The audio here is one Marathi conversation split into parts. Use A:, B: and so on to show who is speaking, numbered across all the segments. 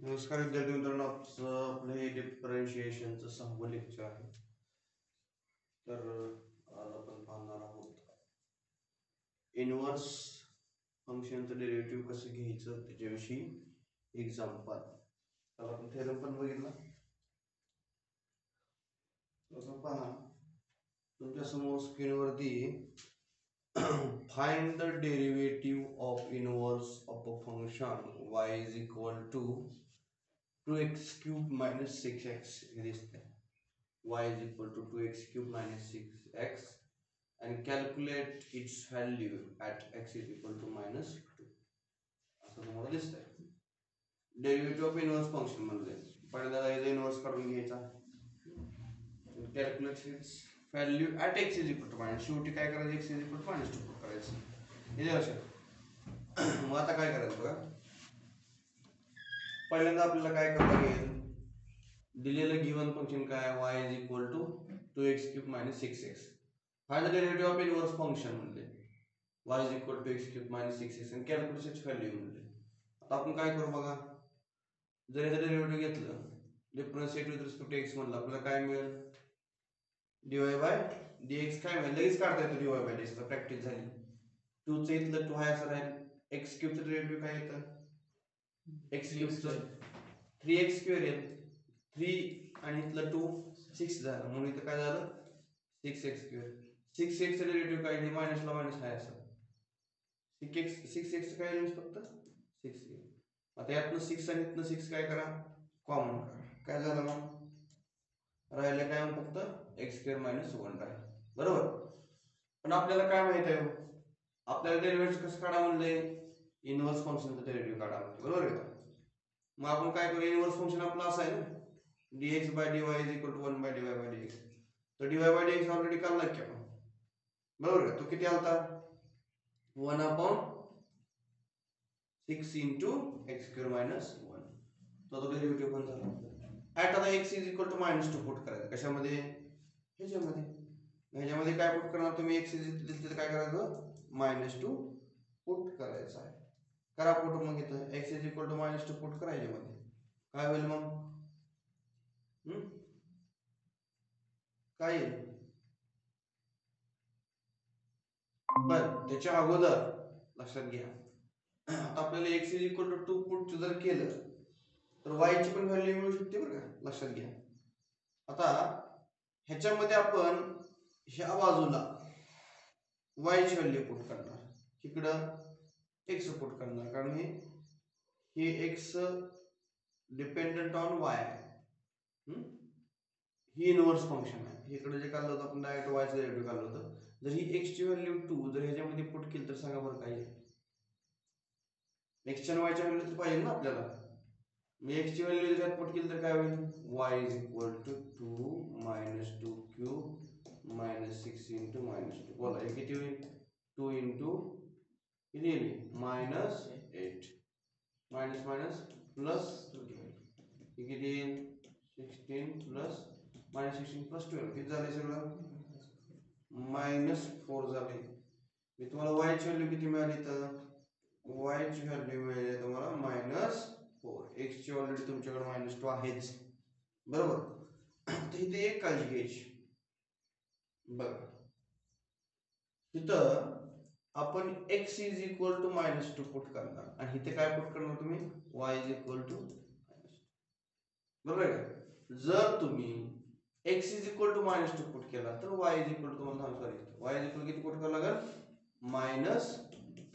A: नमस्कार विद्यार्थी मित्रांनो, आपलं हे डिफरन्शिएशनचं 6वं लेक्चर आहे. तर आज आपण पाहणार आहोत इनव्हर्स फंक्शनचं डेरिव्हेटिव्ह कसं घ्यायचं त्याच्याविषयी एक्झाम्पल. तर आपण थेरम पण बघितला. तसं पहा, तुमच्या समोर स्क्रीनवरती find the derivative of inverse of a function y is equal to 2x cube minus 6x हे दिसतंय. Y is equal to 2x cube minus 6x and calculate its value at x is equal to minus 2 असं तुम्हाला दिसतंय. डेरिव्हेटिव्ह ऑफ इनव्हर्स फंक्शन म्हणजे पहिल्यांदा याचा इनव्हर्स काढून घ्यायचा. Calculate its value at x is equal to minus, शेवटी काय करायचं, x is equal to minus 2 करायचं. हे लक्षात. मग आता काय करायचं बघा, पहिल्यांदा आपल्याला काय करावं लागेल, दिलेलं गिवन फंक्शन काय, y is equal to 2x cube minus 6x. Find the derivative of inverse function म्हणजे y is equal to x cube minus 6x आणि कॅल्क्युलेट इट्स व्हॅल्यू म्हणजे. आता आपण काय करू बघा, जर याचं डेरिव्हेटिव्ह घेतलं, differentiate with respect to x म्हणलं, आपल्याला काय मिळेल, dy बाय dx काय मिळेल, लगेच काढता येतो dy बाय dx. प्रॅक्टिस झाली. 2 चं इथलं 2 आहे असं राहील, x क्यूबचं डेरिव्हेटिव्ह काय येतं, x क्यूबचं 3x स्क्वेअर येईल, 3 आणि इथलं 2 6 झालं, म्हणून इथं काय झालं 6x स्क्वेअर. 6x चं डेरिव्हेटिव्ह काय, मायनसला मायनस आहे असं, 6x काय येईल फक्त 6 येईल. आता यातनं 6 आणि इथनं 6 काय करा, कॉमन करा. काय झालं मग, राहिले काय मग फक्त x स्क्वेअर मायनस 1 राहील. बरोबर. पण आपल्याला काय माहित आहे, आपल्याला डेरिव्हेटिव्ह कसं काढा म्हणलंय, इनव्हर्स फंक्शनचं डेरिव्हेटिव्ह काढा म्हणजे. बरोबर आहे का. मग आपण काय करू, इनव्हर्स फंक्शन आपलं असं आहे ना, dx by dy is equal to 1 by dy by dx. तर dy बाय dx ऑलरेडी काढला की आपण. बरोबर आहे. तो किती आलता, 1 upon 6 into x square minus 1. तो डेरिव्हेटिव्ह पण झाला. ॲट आता x is equal to minus 2 put करायचं. कशामध्ये, ह्याच्यामध्ये. ह्याच्यामध्ये काय पुट करणार तुम्ही, x इज इक्वल काय करायचं, मायनस 2 पुट करायचं आहे. करा पुट. मग इथं x is equal to minus 2 put करायचे मध्ये काय होईल मग, काय येईल. बर, त्याच्या अगोदर लक्षात घ्या, आता आपल्याला x is equal to 2 put जर केलं तर y ची पण व्हॅल्यू मिळू शकते बरं का, लक्षात घ्या. आता ह्याच्यामध्ये आपण ह्या बाजूला y ची व्हॅल्यू पुट करणार, इकडं x पुट करणार, कारण हे x डिपेंडंट ऑन y आहे. ही इनव्हर्स फंक्शन आहे. इकडे जे काढलं होतं आपण डायरेक्ट y चं डेरिव्हेटिव्ह काढलं होतं. जर ही x ची व्हॅल्यू 2 जर ह्याच्यामध्ये पुट केली तर सांगा बरं काय येईल. x च्या y च्या व्हॅल्यू तर पाहिजे ना आपल्याला. मी x ची व्हॅल्यू जर पुट केली तर काय होईल, y is equal to 2 minus 2 cube minus 6 into minus 2. बोला हे किती होईल, 2 इंटू किती येईल, मायनस 8. मायनस मायनस प्लस किती येईल, 16 प्लस मायनस 16 प्लस 12 किती झाले सगळं, मायनस 4 झाले. मी तुम्हाला y ची व्हॅल्यू किती मिळाली, तर y ची व्हॅल्यू मिळाली तुम्हाला मायनस 4. x ची ऑलरेडी तुमच्याकडे मायनस 2 आहेच. बरोबर. तर इथे एक काळजी घ्यायची बघा, तिथं आपण x is equal to minus 2 put करणार आणि इथे काय पुट करणार तुम्ही, y is equal to minus 2. बरोबर आहे का. जर तुम्ही x is equal to minus 2 put केला तर y इज इक्वल टू, तुम्हाला सॉरी, y इज इक्वल किती पुट करावं लागेल, मायनस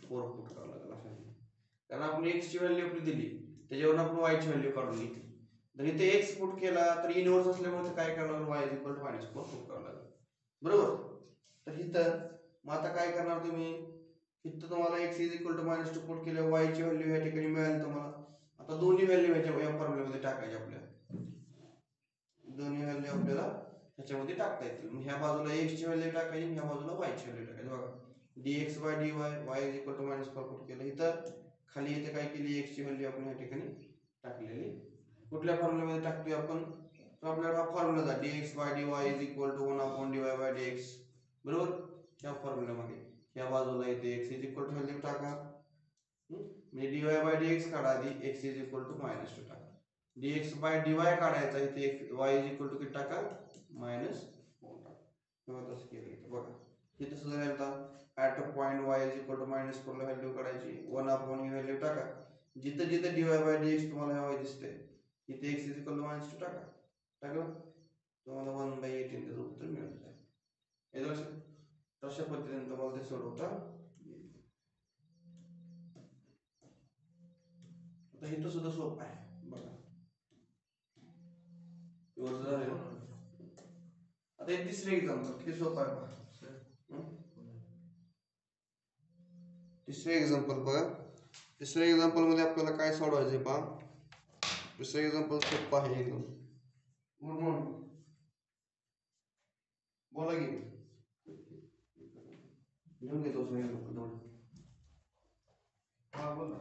A: 4 पुट करावं लागेल. अशा कारण आपण x ची व्हॅल्यू आपली दिली, त्याच्यावरून आपण y ची व्हॅल्यू काढून घेतली. तर इथे x पुट केला तर इनव्हर्स असल्यामुळे काय करावं लागेल, y is equal to minus 4 put करावं लागेल. बरोबर. तर इथं मग आता काय करणार तुम्ही, इथं तुम्हाला x is equal to minus 2 put केलं, y ची व्हॅल्यू या ठिकाणी मिळाली तुम्हाला. आता दोन्ही व्हॅल्यू या फॉर्म्युल्यामध्ये टाकायच्या आपल्याला, दोन्ही व्हॅल्यू आपल्याला ह्याच्यामध्ये टाकता येतील. मग ह्या बाजूला x ची व्हॅल्यू टाकायची, ह्या बाजूला y ची व्हॅल्यू टाकायची. बघा, dx by dy y is equal to minus 4 put केलं. इथं खाली इथे काय केली, x ची व्हॅल्यू आपण या ठिकाणी टाकलेली. कुठल्या फॉर्म्युल्यामध्ये टाकतोय आपण, तर आपल्याला हा फॉर्म्युला आहे, dx by dy is equal to 1 upon dy by dx. बरोबर. ह्या फॉर्म्युल्यामध्ये ह्या बाजूला इथे x is equal to value टाका, म्हणजे dy बाय dx काढा आधी, x is equal to minus 2 टाका. dx बाय dy काढायचा इथे y इज इक्वल टू किती टाका मायनस 4 टाका किंवा तसं केलं इथं बघा हे तसं झालं आता at a point y is equal to minus 4 ला व्हॅल्यू काढायची 1 अपॉन ही व्हॅल्यू टाका जिथं जिथं dy बाय dx तुम्हाला हवं दिसते इथे x is equal to minus 2 टाका टाकलं तुम्हाला 1/18 त्याचं उत्तर मिळून जाईल हे लक्षात तशा पद्धतीने तुम्हाला ते सोडवता येईल आता इथं सुद्धा सोपं आहे बघा आता हे तिसरे एक्झाम्पल किती सोपं आहे बघा तिसरे एक्झाम्पल बघा तिसऱ्या एक्झाम्पल मध्ये आपल्याला काय सोडवायचे पहा तिसरं एक्झाम्पल सोपं आहे एकदम गुड मॉर्निंग बोला की घेऊन घेतो एक्झाम्पल हा बोला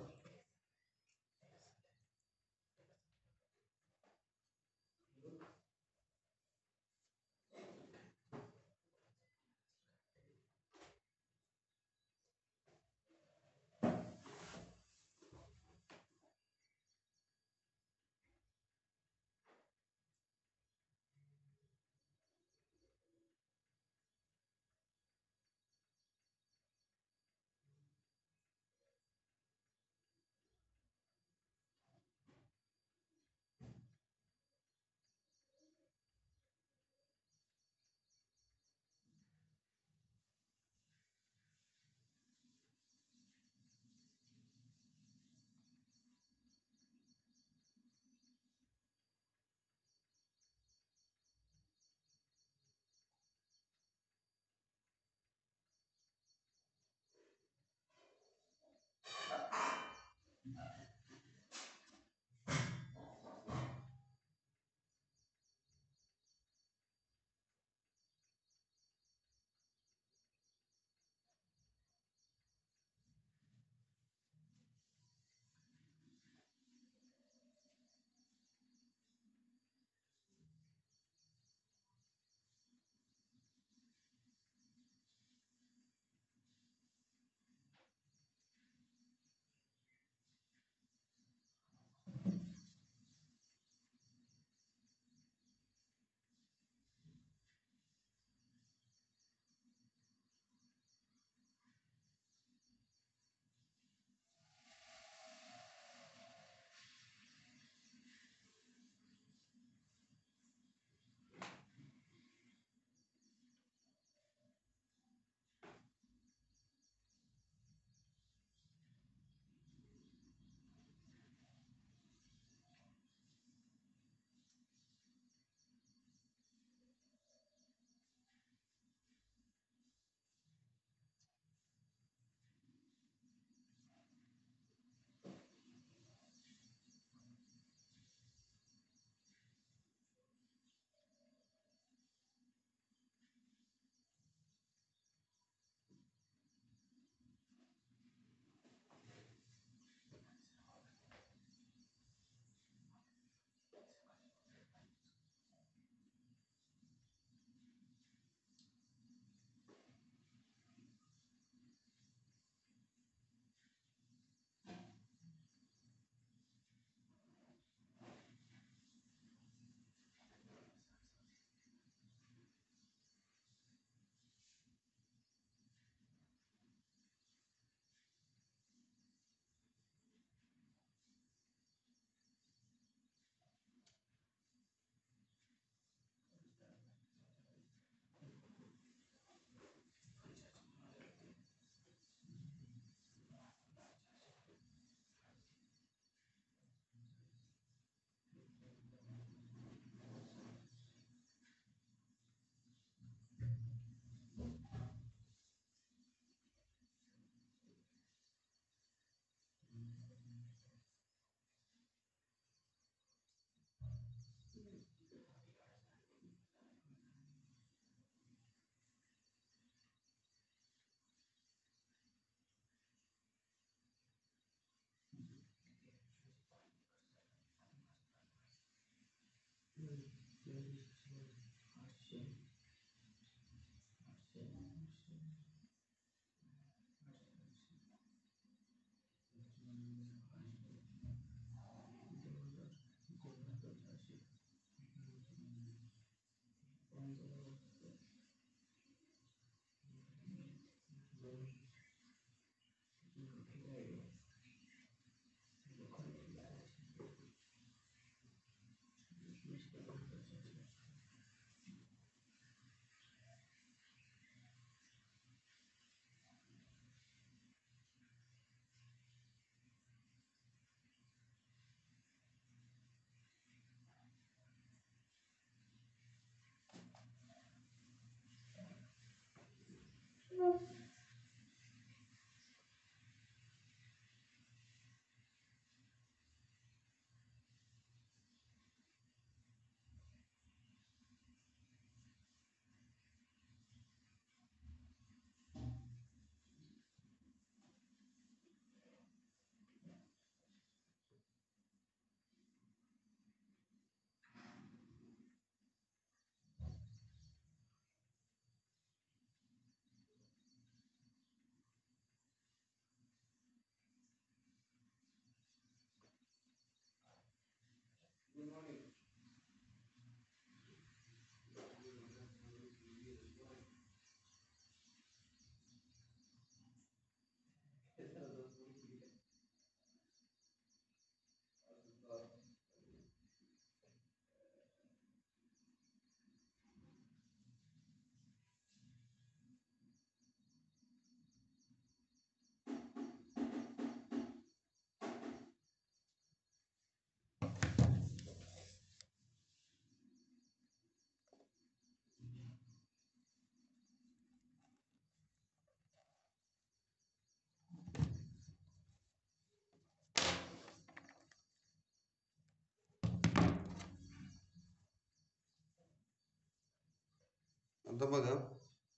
A: आता बघा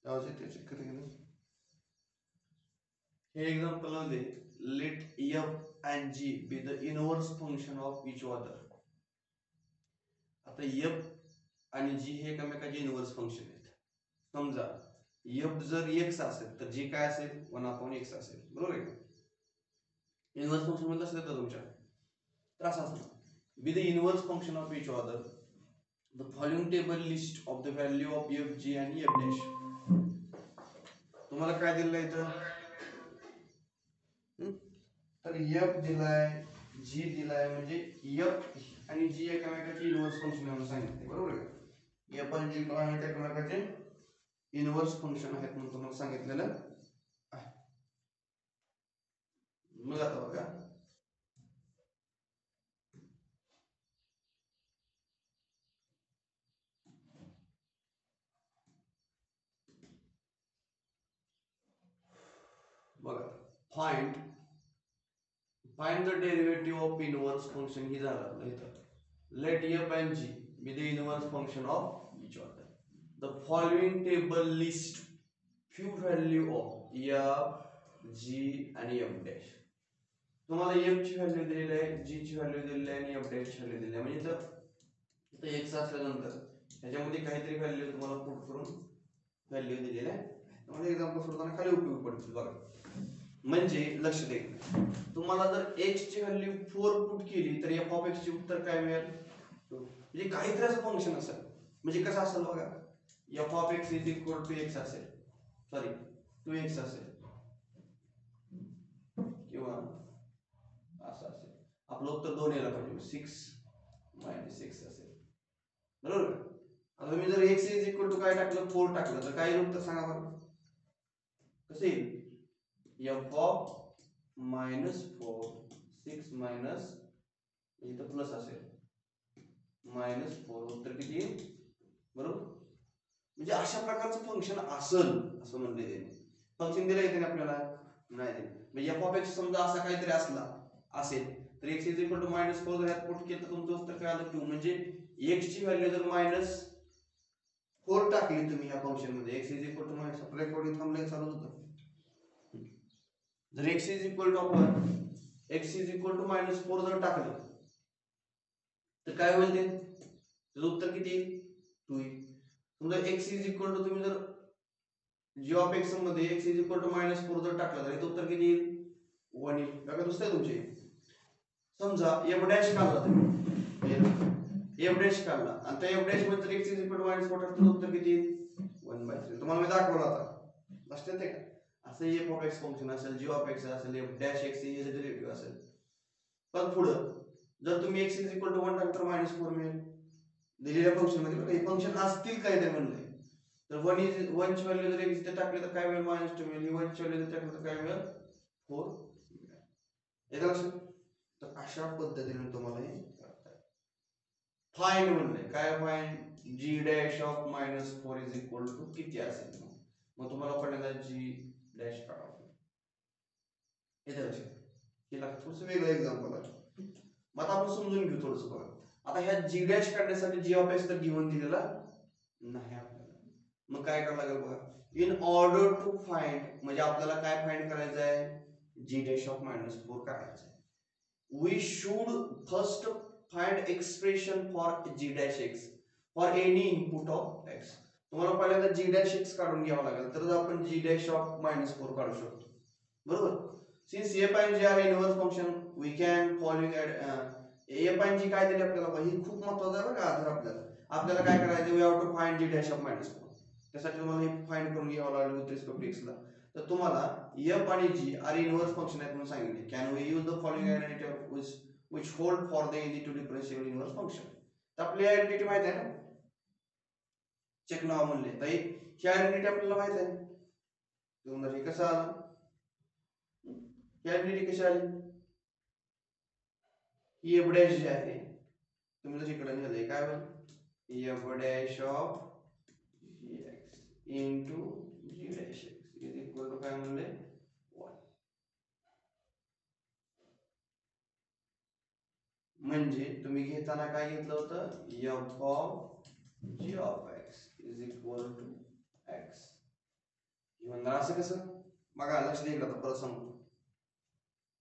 A: त्याचे हे एक्झाम्पल मध्ये let F and G be the inverse function of each other. आता एफ आणि जी हे एकमेकाचे इनवर्स फंक्शन आहेत. समजा एफ जर एक्स असेल तर जी काय असेल 1/x असेल, बरोबर आहे का? इनवर्स फंक्शन मध्ये असं येतं तुमच्या तर असं असतं be the inverse function of each other the following table list of the value of F G आणि एफ डॅश. तुम्हाला काय दिलं इथं तर एफ दिलाय जी दिलाय म्हणजे एफ आणि जी एकमेकाचे इनवर्स फंक्शन म्हणून सांगितले, बरोबर आहे? एफ आणि जी एकमेकाचे इनवर्स फंक्शन आहेत म्हणून तुम्हाला सांगितलेलं आहे. मग आता बघा find the derivative of inverse function ही झालं आपलं इथं. Let F and G be the inverse function of each other. The following table list few value of F G आणि एफ डॅश. तुम्हाला एफ ची व्हॅल्यू दिलेली आहे, जी ची व्हॅल्यू दिलेली आहे आणि एफ डॅश ची व्हॅल्यू दिलेली आहे. म्हणजे इथं एक्स असल्यानंतर त्याच्यामध्ये काहीतरी व्हॅल्यू तुम्हाला पुट करून व्हॅल्यू दिलेल्या आहे. तुम्हाला एक्झाम्पल सोडताना खाली उपयोग पडतील बघा. म्हणजे लक्ष दे, तुम्हाला जर x ची व्हॅल्यू 4 पुट केली तर f ऑफ x चे उत्तर काय मिळेल? म्हणजे काहीतरी असं फंक्शन असेल. म्हणजे कसं असेल बघा, f of x is equal to x असेल, सॉरी 2x असेल किंवा असं असेल. आपलं उत्तर 2 यायला पाहिजे, 6 - x असेल, बरोबर? आता मी जर x इज इक्वल टू काय टाकलं 4 टाकलं तर काय येईल उत्तर सांगा बरं कसं येईल? f ऑफ -4 6 मायनस इथं प्लस असेल -4 उत्तर किती येईल? बरोबर. म्हणजे अशा प्रकारचं फंक्शन असेल असं म्हणले त्याने. फंक्शन दिलं येते आपल्याला नाही दिलं. म्हणजे f ऑफ x समजा असा काहीतरी असला असेल तर x इज इक्वल टू -4 जर ह्यात पुट केलं तर तुमचं उत्तर काय आलं 2. म्हणजे x ची व्हॅल्यू जर -4 टाकली तुम्ही ह्या फंक्शन मध्ये x इज इक्वल टू आपल्या रेकॉर्डिंग थांबलं चालू होतं. जर x इज इक्वल टू आपण x इज इक्वल टू -4 जर टाकलं तर काय होईल ते? त्याचं उत्तर किती येईल? 2 येईल. समजा x इज इक्वल टू तुम्ही जर g ऑफ x मध्ये x इज इक्वल टू -4 जर टाकलं तर याचं उत्तर किती येईल? 1 येईल. बघा दुसरं तुमचे समजा f डॅश काढला तुम्ही f डॅश काढला आणि त्या f डॅश मध्ये जर x इज इक्वल टू -4 टाकलं तर उत्तर किती येईल? 1/3. तुम्हाला मी दाखवलं आता लक्षात आहे का? असं f ऑफ x फंक्शन असेल, g ऑफ x असेल, f डॅश x हे डेरिव्हेटिव्ह असेल. पण पुढं जर तुम्ही x इज इक्वल टू 1 टाकलं तर -4 मिळेल दिलेल्या फंक्शन मध्ये. बघा हे फंक्शन असतील काय ते म्हणले तर 1 ची व्हॅल्यू जर x इथे टाकली तर काय मिळेल? -2 मिळेल. 1 ची व्हॅल्यू जर टाकली तर काय मिळेल? 4 मिळेल. येतं लक्षात? तर अशा पद्धतीने तुम्हाला हे करता येईल. फाइंड म्हणले काय? Find g dash of -4 is equal to किती असेल? मग तुम्हाला पहिल्यांदा g डॅश काढावं. येतं लक्षात? केला थोडंसं वेगळं एक्झाम्पल आहे. मग आता आपण समजून घेऊ थोडंसं बघा. आता ह्या g डॅश काढण्यासाठी g ऑफ x तर गिव्हन दिलेला नाही आपल्याला. मग काय करावं लागेल बघा. इन ऑर्डर टू फाइंड म्हणजे आपल्याला काय फाइंड करायचं आहे? g डॅश ऑफ -4 काढायचं आहे. We should first find expression for g dash x for any input of x. तुम्हाला पहिल्यांदा g डॅश x काढून घ्यावं लागेल तर आपण g डॅश ऑफ -4 काढू शकतो, बरोबर? Since f and g are inverse function, we can following f and g काय दिले आपल्याला? ही खूप महत्त्वाचं आहे बघा. जर आपल्याला काय करायचं? We have to find g dash of -4. त्यासाठी तुम्हाला हे फाइंड करून घ्यावं लागेल विथ रिस्पेक्ट टू x ला. तर तुम्हाला f आणि g आर इनवर्स फंक्शन आहेत म्हणून सांगितले. Can we use the following identity which hold for the easy to differentiable inverse function. तर आपली आयडेंटिटी माहित आहे ना? चेक नाव म्हणले तर ही आयडेंटिटी आपल्याला माहित आहे. तुम्हाला हे कसं आलं? आयडेंटिटी कशी आली? f डॅश जे आहे तुम्ही जर इकडे नेलंय काय होईल? f dash of gx into g dash x is equal to काय म्हणले? 1. म्हणजे तुम्ही घेताना काय घेतलं होतं? f of g of x is equal to X. म्हणणार असं कसं? बघा लक्ष द्या इकडं, परत सांगतो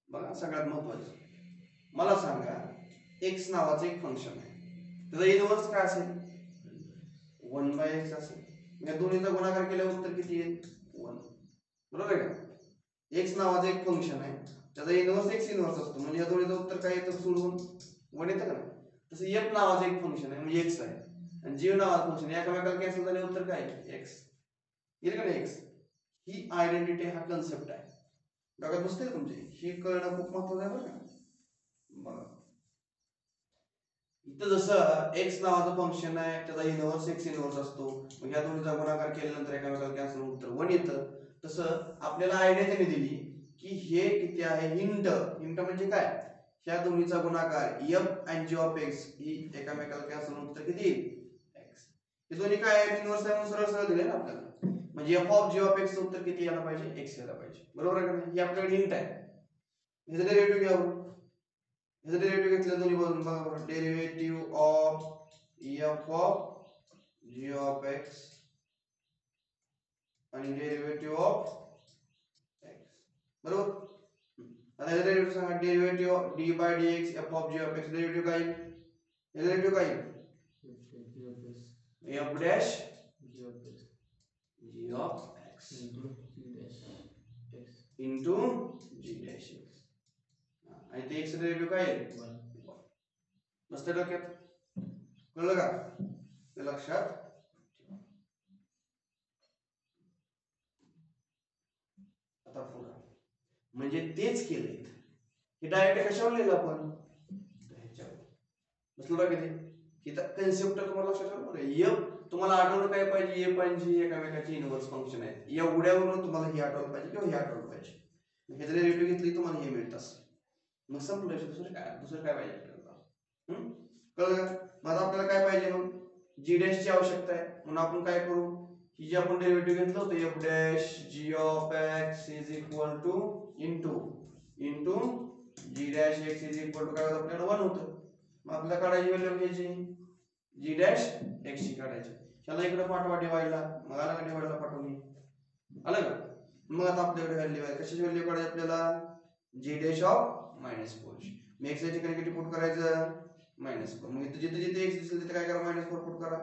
A: बघा. सगळ्यात महत्वाचं मला सांगा, एक्स नावाचं एक फंक्शन आहे, त्याचा इनव्हर्स काय असेल? 1/x असेल. या दोन्हीचा गुणाकार केल्यावर उत्तर किती येईल? 1. बरोबर आहे का? एक्स नावाचं एक फंक्शन आहे, त्याचा इनव्हर्स एक्स इनव्हर्स असतो, म्हणजे या दोन्हीचं उत्तर काय येतं? सोडवून 1 येतं का? तसं एफ नावाचं एक फंक्शन आहे, म्हणजे एक्स आहे, आणि जी नावाचं फंक्शन एकामेकाला कॅन्सल झाले, उत्तर काय? एक्स येईल का नाही? एक्स ही आयडेंटिटी हा कन्सेप्ट आहे. डोक्यात बसते तुमचे, ही कळणं खूप महत्वाचं आहे बरं का. बघा इथं जसं एक्स नावाचं फंक्शन आहे, त्याचा इनव्हर्स एक्स इनव्हर्स असतो, मग या दोन्हीचा गुणाकार केल्यानंतर एकामेकाला कॅन्सल उत्तर 1 येतं. तसं आपल्याला आयडिया त्याने दिली की हे किती आहे? हिंट. हिंट म्हणजे काय? ह्या दोन्हीचा गुणाकार एफ आणि जी ऑफ एक्स ही एकामेकाला कॅन्सल उत्तर किती येईल? एक्स. हे दोन्ही काय आहे? इनव्हर्स आहे म्हणून सरळ सरळ दिले ना आपल्याला, म्हणजे F of G of X उत्तर किती यायला पाहिजे? एक्स यायला पाहिजे. बरोबर आहे का नाही? ही आपल्याकडे हिंट आहे. ह्याचं डेरिव्हेटिव्ह घ्यावं. ह्याचं डेरिव्हेटिव्ह घेतलं दोन्ही बाजून, बघा derivative of F of G of X आणि डेरिव्हेटिव्ह ऑफ एक्स. बरोबर. आता ह्याचं डेरिव्हेटिव्ह सांगा. Derivative of D by D X F of G of X, derivative काय? डेरिव्हेटिव्ह काय? F dash G of X into G dash X, आणि ते एक्स डेरिव्हेटिव्ह काय आहे? 1. मस्त डोक्यात कळलं का? ते लक्षात ठेवा. आता पुढे म्हणजे तेच केलंय. हे डायरेक्ट कशावर लिहिलं आपण? ह्याच्यावर. बसलं बघा किती इथं कन्सेप्ट तुम्हाला लक्षात ठेवा. एफ तुम्हाला आठवलं काय पाहिजे? एफ आणि जी एकामेकाची इनव्हर्स फंक्शन आहेत, एवढ्यावरून तुम्हाला हे आठवलं पाहिजे किंवा हे आठवलं पाहिजे. हे जर डेरिव्हेटिव्ह घेतली तुम्हाला हे मिळत असं, मग संपलं. दुसरं काय पाहिजे आपल्याला? कळलं का? मग आपल्याला काय पाहिजे? मग जी डॅश ची आवश्यकता आहे, म्हणून आपण काय करू? ही जी आपण डेरिव्हेटिव्ह घेतलं होतं F dash G of X is equal to into G dash X is equal to काय होतं? आपल्याला 1 होतं. मग आपल्याला काढायची व्हॅल्यू घ्यायची जी डॅश एक्स ची काढायची. त्याला इकडे पाठवा डिवाइडला, मग आला का डिवाइडला पाठवली? आलं का? मग आता आपल्याकडे व्हॅल्यू आहे, कशाची व्हॅल्यू काढायची आपल्याला? जी डॅश ऑफ -4. मी एक्स च्या ठिकाणी किती पुट करायचं? -4. मग इथे जिथे जिथे एक्स दिसेल तिथे काय करा? -4 पुट करा.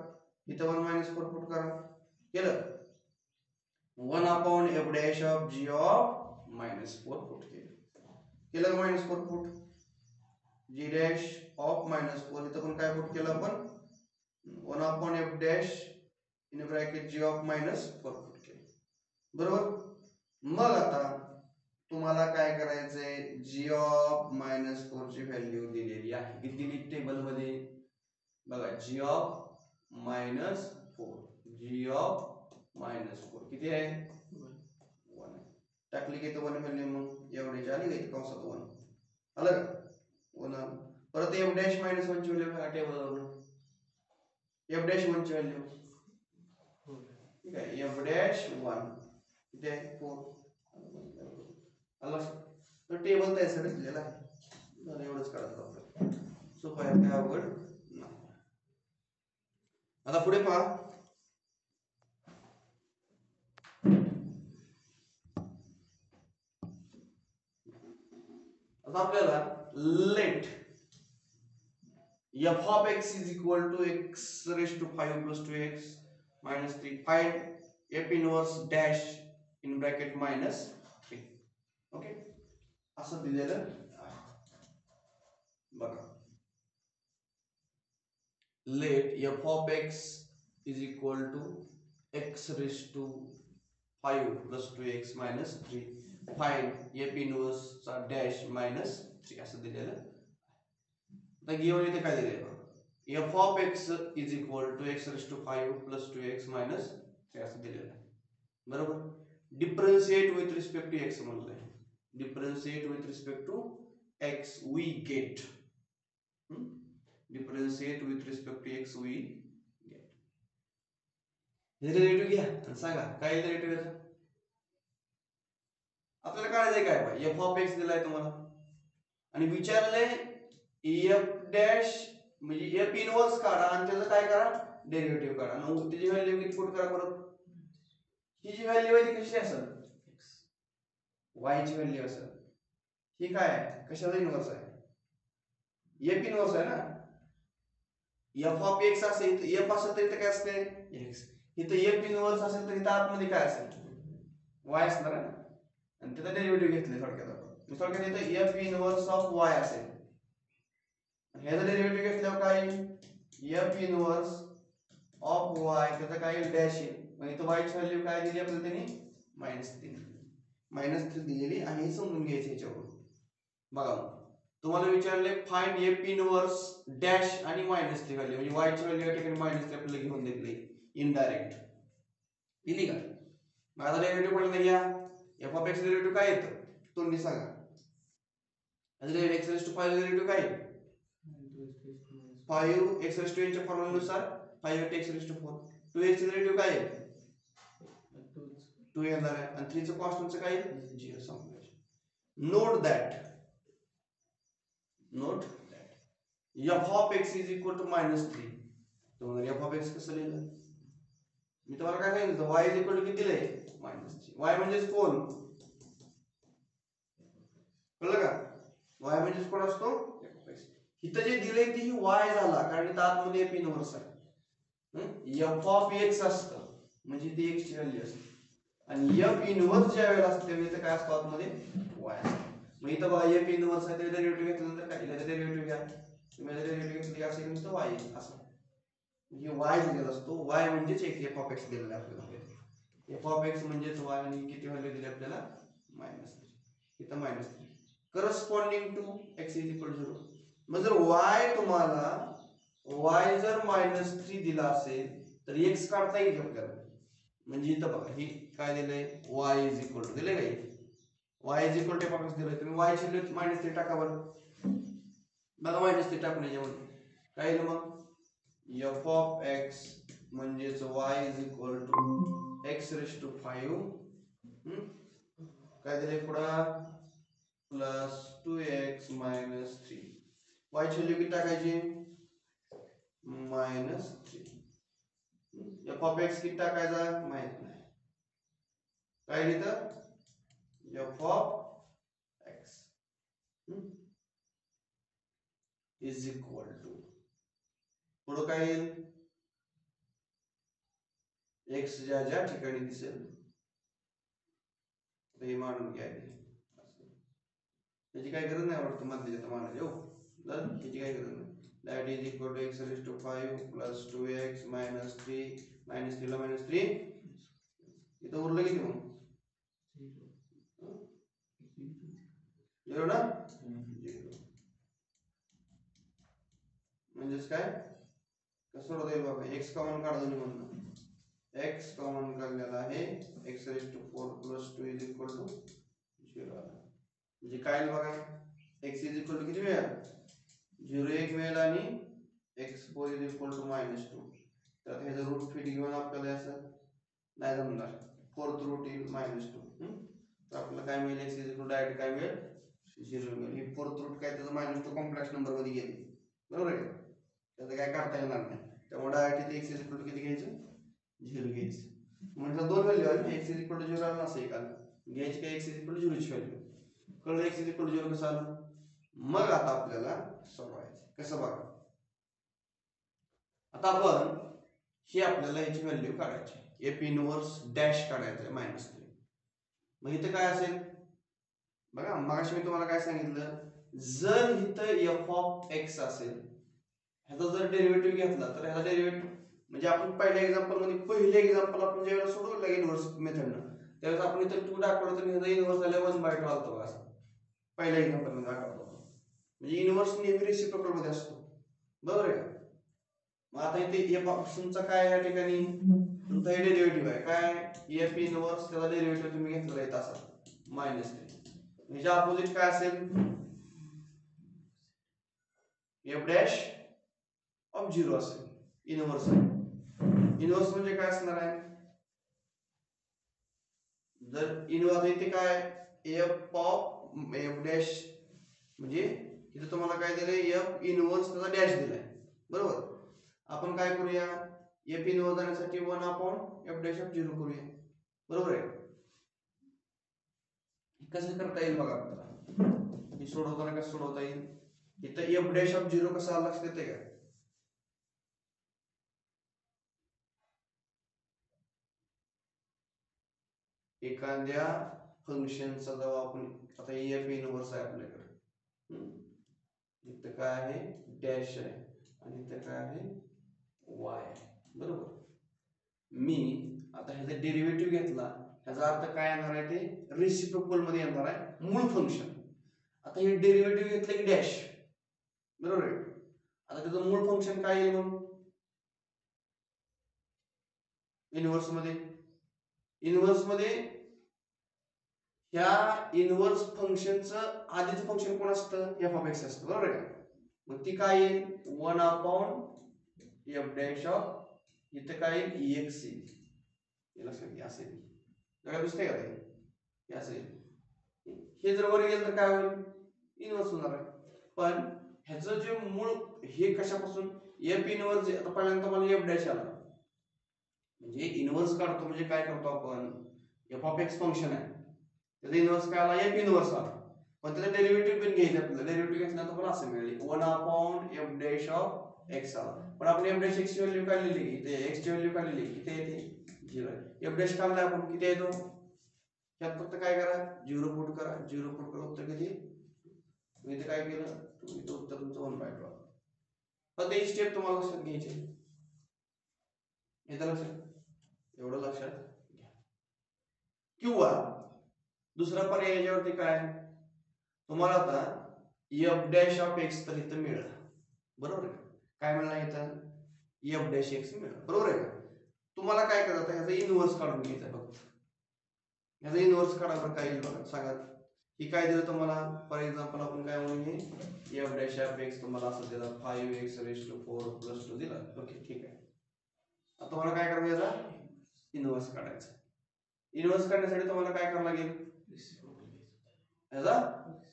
A: इथे 1 -4 पुट करा. केलं? 1 upon F dash of G of -4 put केलं का? -4 पुट जी डॅश ऑफ -4, इथं पण काय पुट केलं आपण? 1 upon F dash in bracket G of -4 put केलं. बरोबर. मग आता तुम्हाला काय करायचंय? जी ऑफ -4 ची व्हॅल्यू दिलेली आहे, किती दिली टेबल मध्ये? बघा जी ऑफ -4, जी ऑफ -4 किती आहे? 1 टाकली की 1 व्हॅल्यू, मग एवढ्याची आली का? कंसात 1 आलं का? 1 आलं. परत एफ डॅश -1 ची व्हॅल्यू बघा टेबलवरून. एफ डॅश 1 ची व्हॅल्यू ठीक आहे, एफ डॅश 1 किती आहे? 4 आलं. तर टेबल त्यासाठी दिलेला आहे. झालं, एवढंच काढायचं आपल्याला. सोपं आहे, काय अवघड नाही. आता पुढे पहा. आता आपल्याला late f of x is equal to x raised to 5 plus 2x minus 3 find f inverse dash in bracket -3. Okay, असं दिलेलं आहे. बघा late f of x is equal to x raised to 5 plus 2x minus 3 find f inverse चा dash -3 असं दिलेलं. आता गिवन इथे काय दिलेलं? f of x is equal to x raised to 5 plus 2x minus 3 असं दिलेलं आहे. बरोबर. Differentiate with respect to x म्हणलंय. Differentiate with respect to x we get. Differentiate with respect to x we get. Derivative घ्या आणि सांगा काय डेरिव्हेटिव्ह आहे. आपल्याला काढायचं काय पाहिजे? f of x दिलाय तुम्हाला आणि विचारलंय f डॅश म्हणजे f इनव्हर्स काढा आणि त्याचं काय करा? डेरिव्हेटिव्ह काढा. मग त्याची व्हॅल्यू किती पुट करा? परत ही जी व्हॅल्यू आहे ती कशी असेल y ची व्हॅल्यू असेल. ही काय आहे कशाला इनव्हर्स आहे f इनव्हर्स आहे ना. f ऑफ x असेल तर f असेल तर इथे काय असते x. इथे f इनव्हर्स असेल तर इथे आतमध्ये काय असेल y असणार आहे. आणि त्याचा डेरिव्हेटिव्ह घेतले थोडक्यात आपण. थोडक्यात इथे f इनव्हर्स ऑफ y असेल. ह्याचा डेरिव्हेटिव्ह घेतल्यावर काय f इनव्हर्स ऑफ y त्याचा काय डॅश येईल. मग इथे y ची व्हॅल्यू काय दिली आपल्याला त्यांनी -3 दिलेली आणि हे समजून घ्यायचं ह्याच्यावरून. बघा तुम्हाला विचारले फाइंड f इनव्हर्स डॅश आणि -3 व्हॅल्यू म्हणजे y ची व्हॅल्यू या ठिकाणी -3 आपल्याला घेऊन देतली इनडायरेक्ट दिली का. मग आता डेरिव्हेटिव्ह पहिल्यांदा घ्या. f ऑफ x डेरिव्हेटिव्ह काय येतं तुम्ही सांगा. आता x रेज टू 5 डेरिव्हेटिव्ह काय आहे 5 x रेज टू n च्या फॉर्म्युल्यानुसार 5 x रेज टू 4. 2x चे डेरिव्हेटिव्ह काय आहे 2 येणार आहे आणि 3 चं कॉन्स्टंटचं काय आहे 0 संपलं. Note that f of x is equal to -3. तुम्हाला f of x कसं लिहिलं मी तुम्हाला काय सांगितलं y is equal to किती दिलंय -3. y म्हणजेच कोण कळलं का. y म्हणजेच कोण असतो इथं जे दिलंय ती y झाला कारण इथं आतमध्ये f इनव्हर्स आहे. f of x असतं म्हणजे ती x ची व्हॅल्यू असते आणि f इनव्हर्स ज्या वेळेला असते त्यावेळी काय असतं आतमध्ये y असतं. मग इथं बघा f इनव्हर्स आहे त्याचा डेरिव्हेटिव्ह घेतल्यानंतर काय त्याचा डेरिव्हेटिव्ह घ्या. तुम्ही त्याचा डेरिव्हेटिव्ह घेतलं की असेल नुसतं y असं म्हणजे y दिलेला असतो. y म्हणजेच f of x दिलेला आहे आपल्याला. f of x म्हणजेच y आणि किती व्हॅल्यू दिली आपल्याला -3. इथं -3 corresponding to x is equal to 0. मग जर y तुम्हाला y जर -3 दिला असेल तर x काढता येईल आपल्याला. म्हणजे इथं बघा ही काय दिलंय y इज इक्वल टू दिले काय y is equal to f of x दिलंय. तुम्ही y ची व्हॅल्यू -3 टाका बरं. बघा -3 टाकून याच्यामध्ये काय येईल मग f of x म्हणजेच y is equal to x raise to 5 काय दिले पुढं प्लस 2x -3. y ची व्हॅल्यू किती टाकायची -3. f of x किती टाकायचा माहित नाही काय लिहितं f of x is equal to पुढं काय येईल x ज्या ज्या ठिकाणी दिसेल ते मानून घ्यायचे. त्याची काय गरज नाही वाटतं मधली तर मानायची हो त्याची काय गरज नाही. that is equal to x raised to 5 plus 2x minus 3 -3 ला -3 इथं उरलं किती मग 0 ना 0 म्हणजेच काय कसं सोडवता येईल बघा x कॉमन काढा दोन्ही मधनं x कॉमन काढलेला आहे x raised to 4 plus 2 is equal to 0 म्हणजे काय बघा x is equal to किती मिळेल 0 1 मिळेल आणि x4 is equal to -2. तर ह्याचं रूट फिट घेऊन आपल्याला असं नाही जमणार 4th रूट येईल -2. तर आपल्याला काय मिळेल x is equal to direct काय मिळेल 0 मिळेल. ही 4th रूट काय त्याचं -2 कॉम्प्लेक्स नंबर मध्ये गेली बरोबर आहे त्याचं काय करता येणार नाही. त्यामुळे डायरेक्ट इथे x is equal to किती घ्यायचं 0 घ्यायचं. म्हणजे दोन व्हॅल्यू आली x is equal to 0 आलं असं एक आलं घ्यायची काय x is equal to 0 ची व्हॅल्यू कळलं x is equal to 0 कसं आलं. मग आता आपल्याला सोडवायचं कसं बघा आता आपण ही आपल्याला याची व्हॅल्यू काढायची f इनव्हर्स डॅश काढायचं -3. मग इथं काय असेल बघा मगाशी मी तुम्हाला काय सांगितलं जर इथं f of x असेल ह्याचा जर डेरिव्हेटिव्ह घेतला तर ह्याचा डेरिव्हेटिव्ह म्हणजे आपण पहिल्या एक्झाम्पल मध्ये पहिले एक्झाम्पल आपण ज्यावेळेला सोडवलं इनव्हर्स मेथडनं त्यावेळेस आपण इथं 2 दाखवलं तर ह्याचा इनव्हर्स झाला 1/2 आलतो असं पहिल्या एक्झाम्पल मध्ये दाखवतो म्हणजे इनव्हर्स नेहमी रेसिप्रोकल मध्ये असतो बरोबर आहे का. मग आता इथे f ऑप्शनचा काय या ठिकाणी तुमचा हे डेरिव्हेटिव्ह आहे काय f इनव्हर्स त्याचा डेरिव्हेटिव्ह तुम्ही घेतलेला आहे तसा -3 ह्याच्या अपोजिट काय असेल f डॅश ऑफ 0 असेल इनव्हर्स इनव्हर्स म्हणजे काय असणार आहे जर इनव्हर्स इथे काय f ऑफ f डॅश म्हणजे इथे तुम्हाला काय दिलंय f इनव्हर्स त्याचा डॅश दिलाय बरोबर. आपण काय करूया f इनव्हर्स जाण्यासाठी 1/f डॅश ऑफ 0 करूया बरोबर आहे. कसं करता येईल बघा आपल्याला, हे सोडवताना कसं सोडवता येईल. इथं एफ डॅश ऑफ 0 कसं आलं लक्षात येते का? एखाद्या फंक्शनचा जेव्हा आपण आता एफ इनव्हर्स आहे आपल्याकडे, इथं काय आहे डॅश आहे आणि इथं काय आहे वाय आहे. बरोबर. मी आता ह्याचा डेरिव्हेटिव्ह घेतला, ह्याचा अर्थ काय येणार आहे ते रेसिप्रोकल मध्ये येणार आहे मूळ फंक्शन. आता हे डेरिव्हेटिव्ह घेतलं की डॅश, बरोबर आहे. आता त्याचं मूळ फंक्शन काय येईल मग इनव्हर्स मध्ये. इनव्हर्स मध्ये ह्या इनव्हर्स फंक्शनचं आधीचं फंक्शन कोण असतं एफ ऑफ एक्स असतं, बरोबर आहे. मग ती काय येईल 1 अपॉन एफ डॅश ऑफ इथं काय येईल एक्स येईल. हे लक्षात घ्या असं येईल. जरा दिसतंय का ते असं येईल. हे जर वर गेलं तर काय होईल इनव्हर्स होणार आहे. पण ह्याचं जे मूळ हे कशापासून एफ इनव्हर्स, आता पहिल्यांदा मला एफ डॅश आला म्हणजे इनव्हर्स काढतो म्हणजे काय करतो आपण एफ ऑफ एक्स फंक्शन आहे त्याचा इनव्हर्स काय आला एफ इनव्हर्स आला. पण त्याचा डेरिव्हेटिव्ह पण घ्यायचं आपल्याला. डेरिव्हेटिव्ह घेतल्यानंतर पण असं मिळेल 1 upon F dash of x आला. पण आपण एफ डॅश एक्स ची व्हॅल्यू काढलेली की ते एक्स ची व्हॅल्यू काढलेली किती येते 0 आहे. एफ डॅश काढला आपण किती येतो त्यात फक्त काय करा 0 पुट करा. 0 पुट करा उत्तर किती. मी इथे काय केलं इथं उत्तर तुमचं 1/12. फक्त ही स्टेप तुम्हाला लक्षात घ्यायची. येतं लक्षात, एवढं लक्षात घ्या. किंवा दुसरा पर्याय याच्यावरती काय तुम्हाला आता एफ डॅश ऑफ एक्स तर इथं मिळेल, बरोबर आहे. काय मिळणार इथं एफ डॅश एक्स मिळेल, बरोबर आहे का. तुम्हाला काय करायचं ह्याचा इनव्हर्स काढून घ्यायचा फक्त. ह्याचा इनव्हर्स काढायला काय येईल बघा सांगा. ही काय दिलं तुम्हाला फॉर एक्झाम्पल आपण काय म्हणून हे एफ डॅश ऑफ एक्स तुम्हाला असं दिला 5x⁴ + 2 दिला. ओके ठीक आहे. आता तुम्हाला काय करायचं याचा इनव्हर्स काढायचा. इनव्हर्स काढण्यासाठी तुम्हाला काय करावं लागेल याचा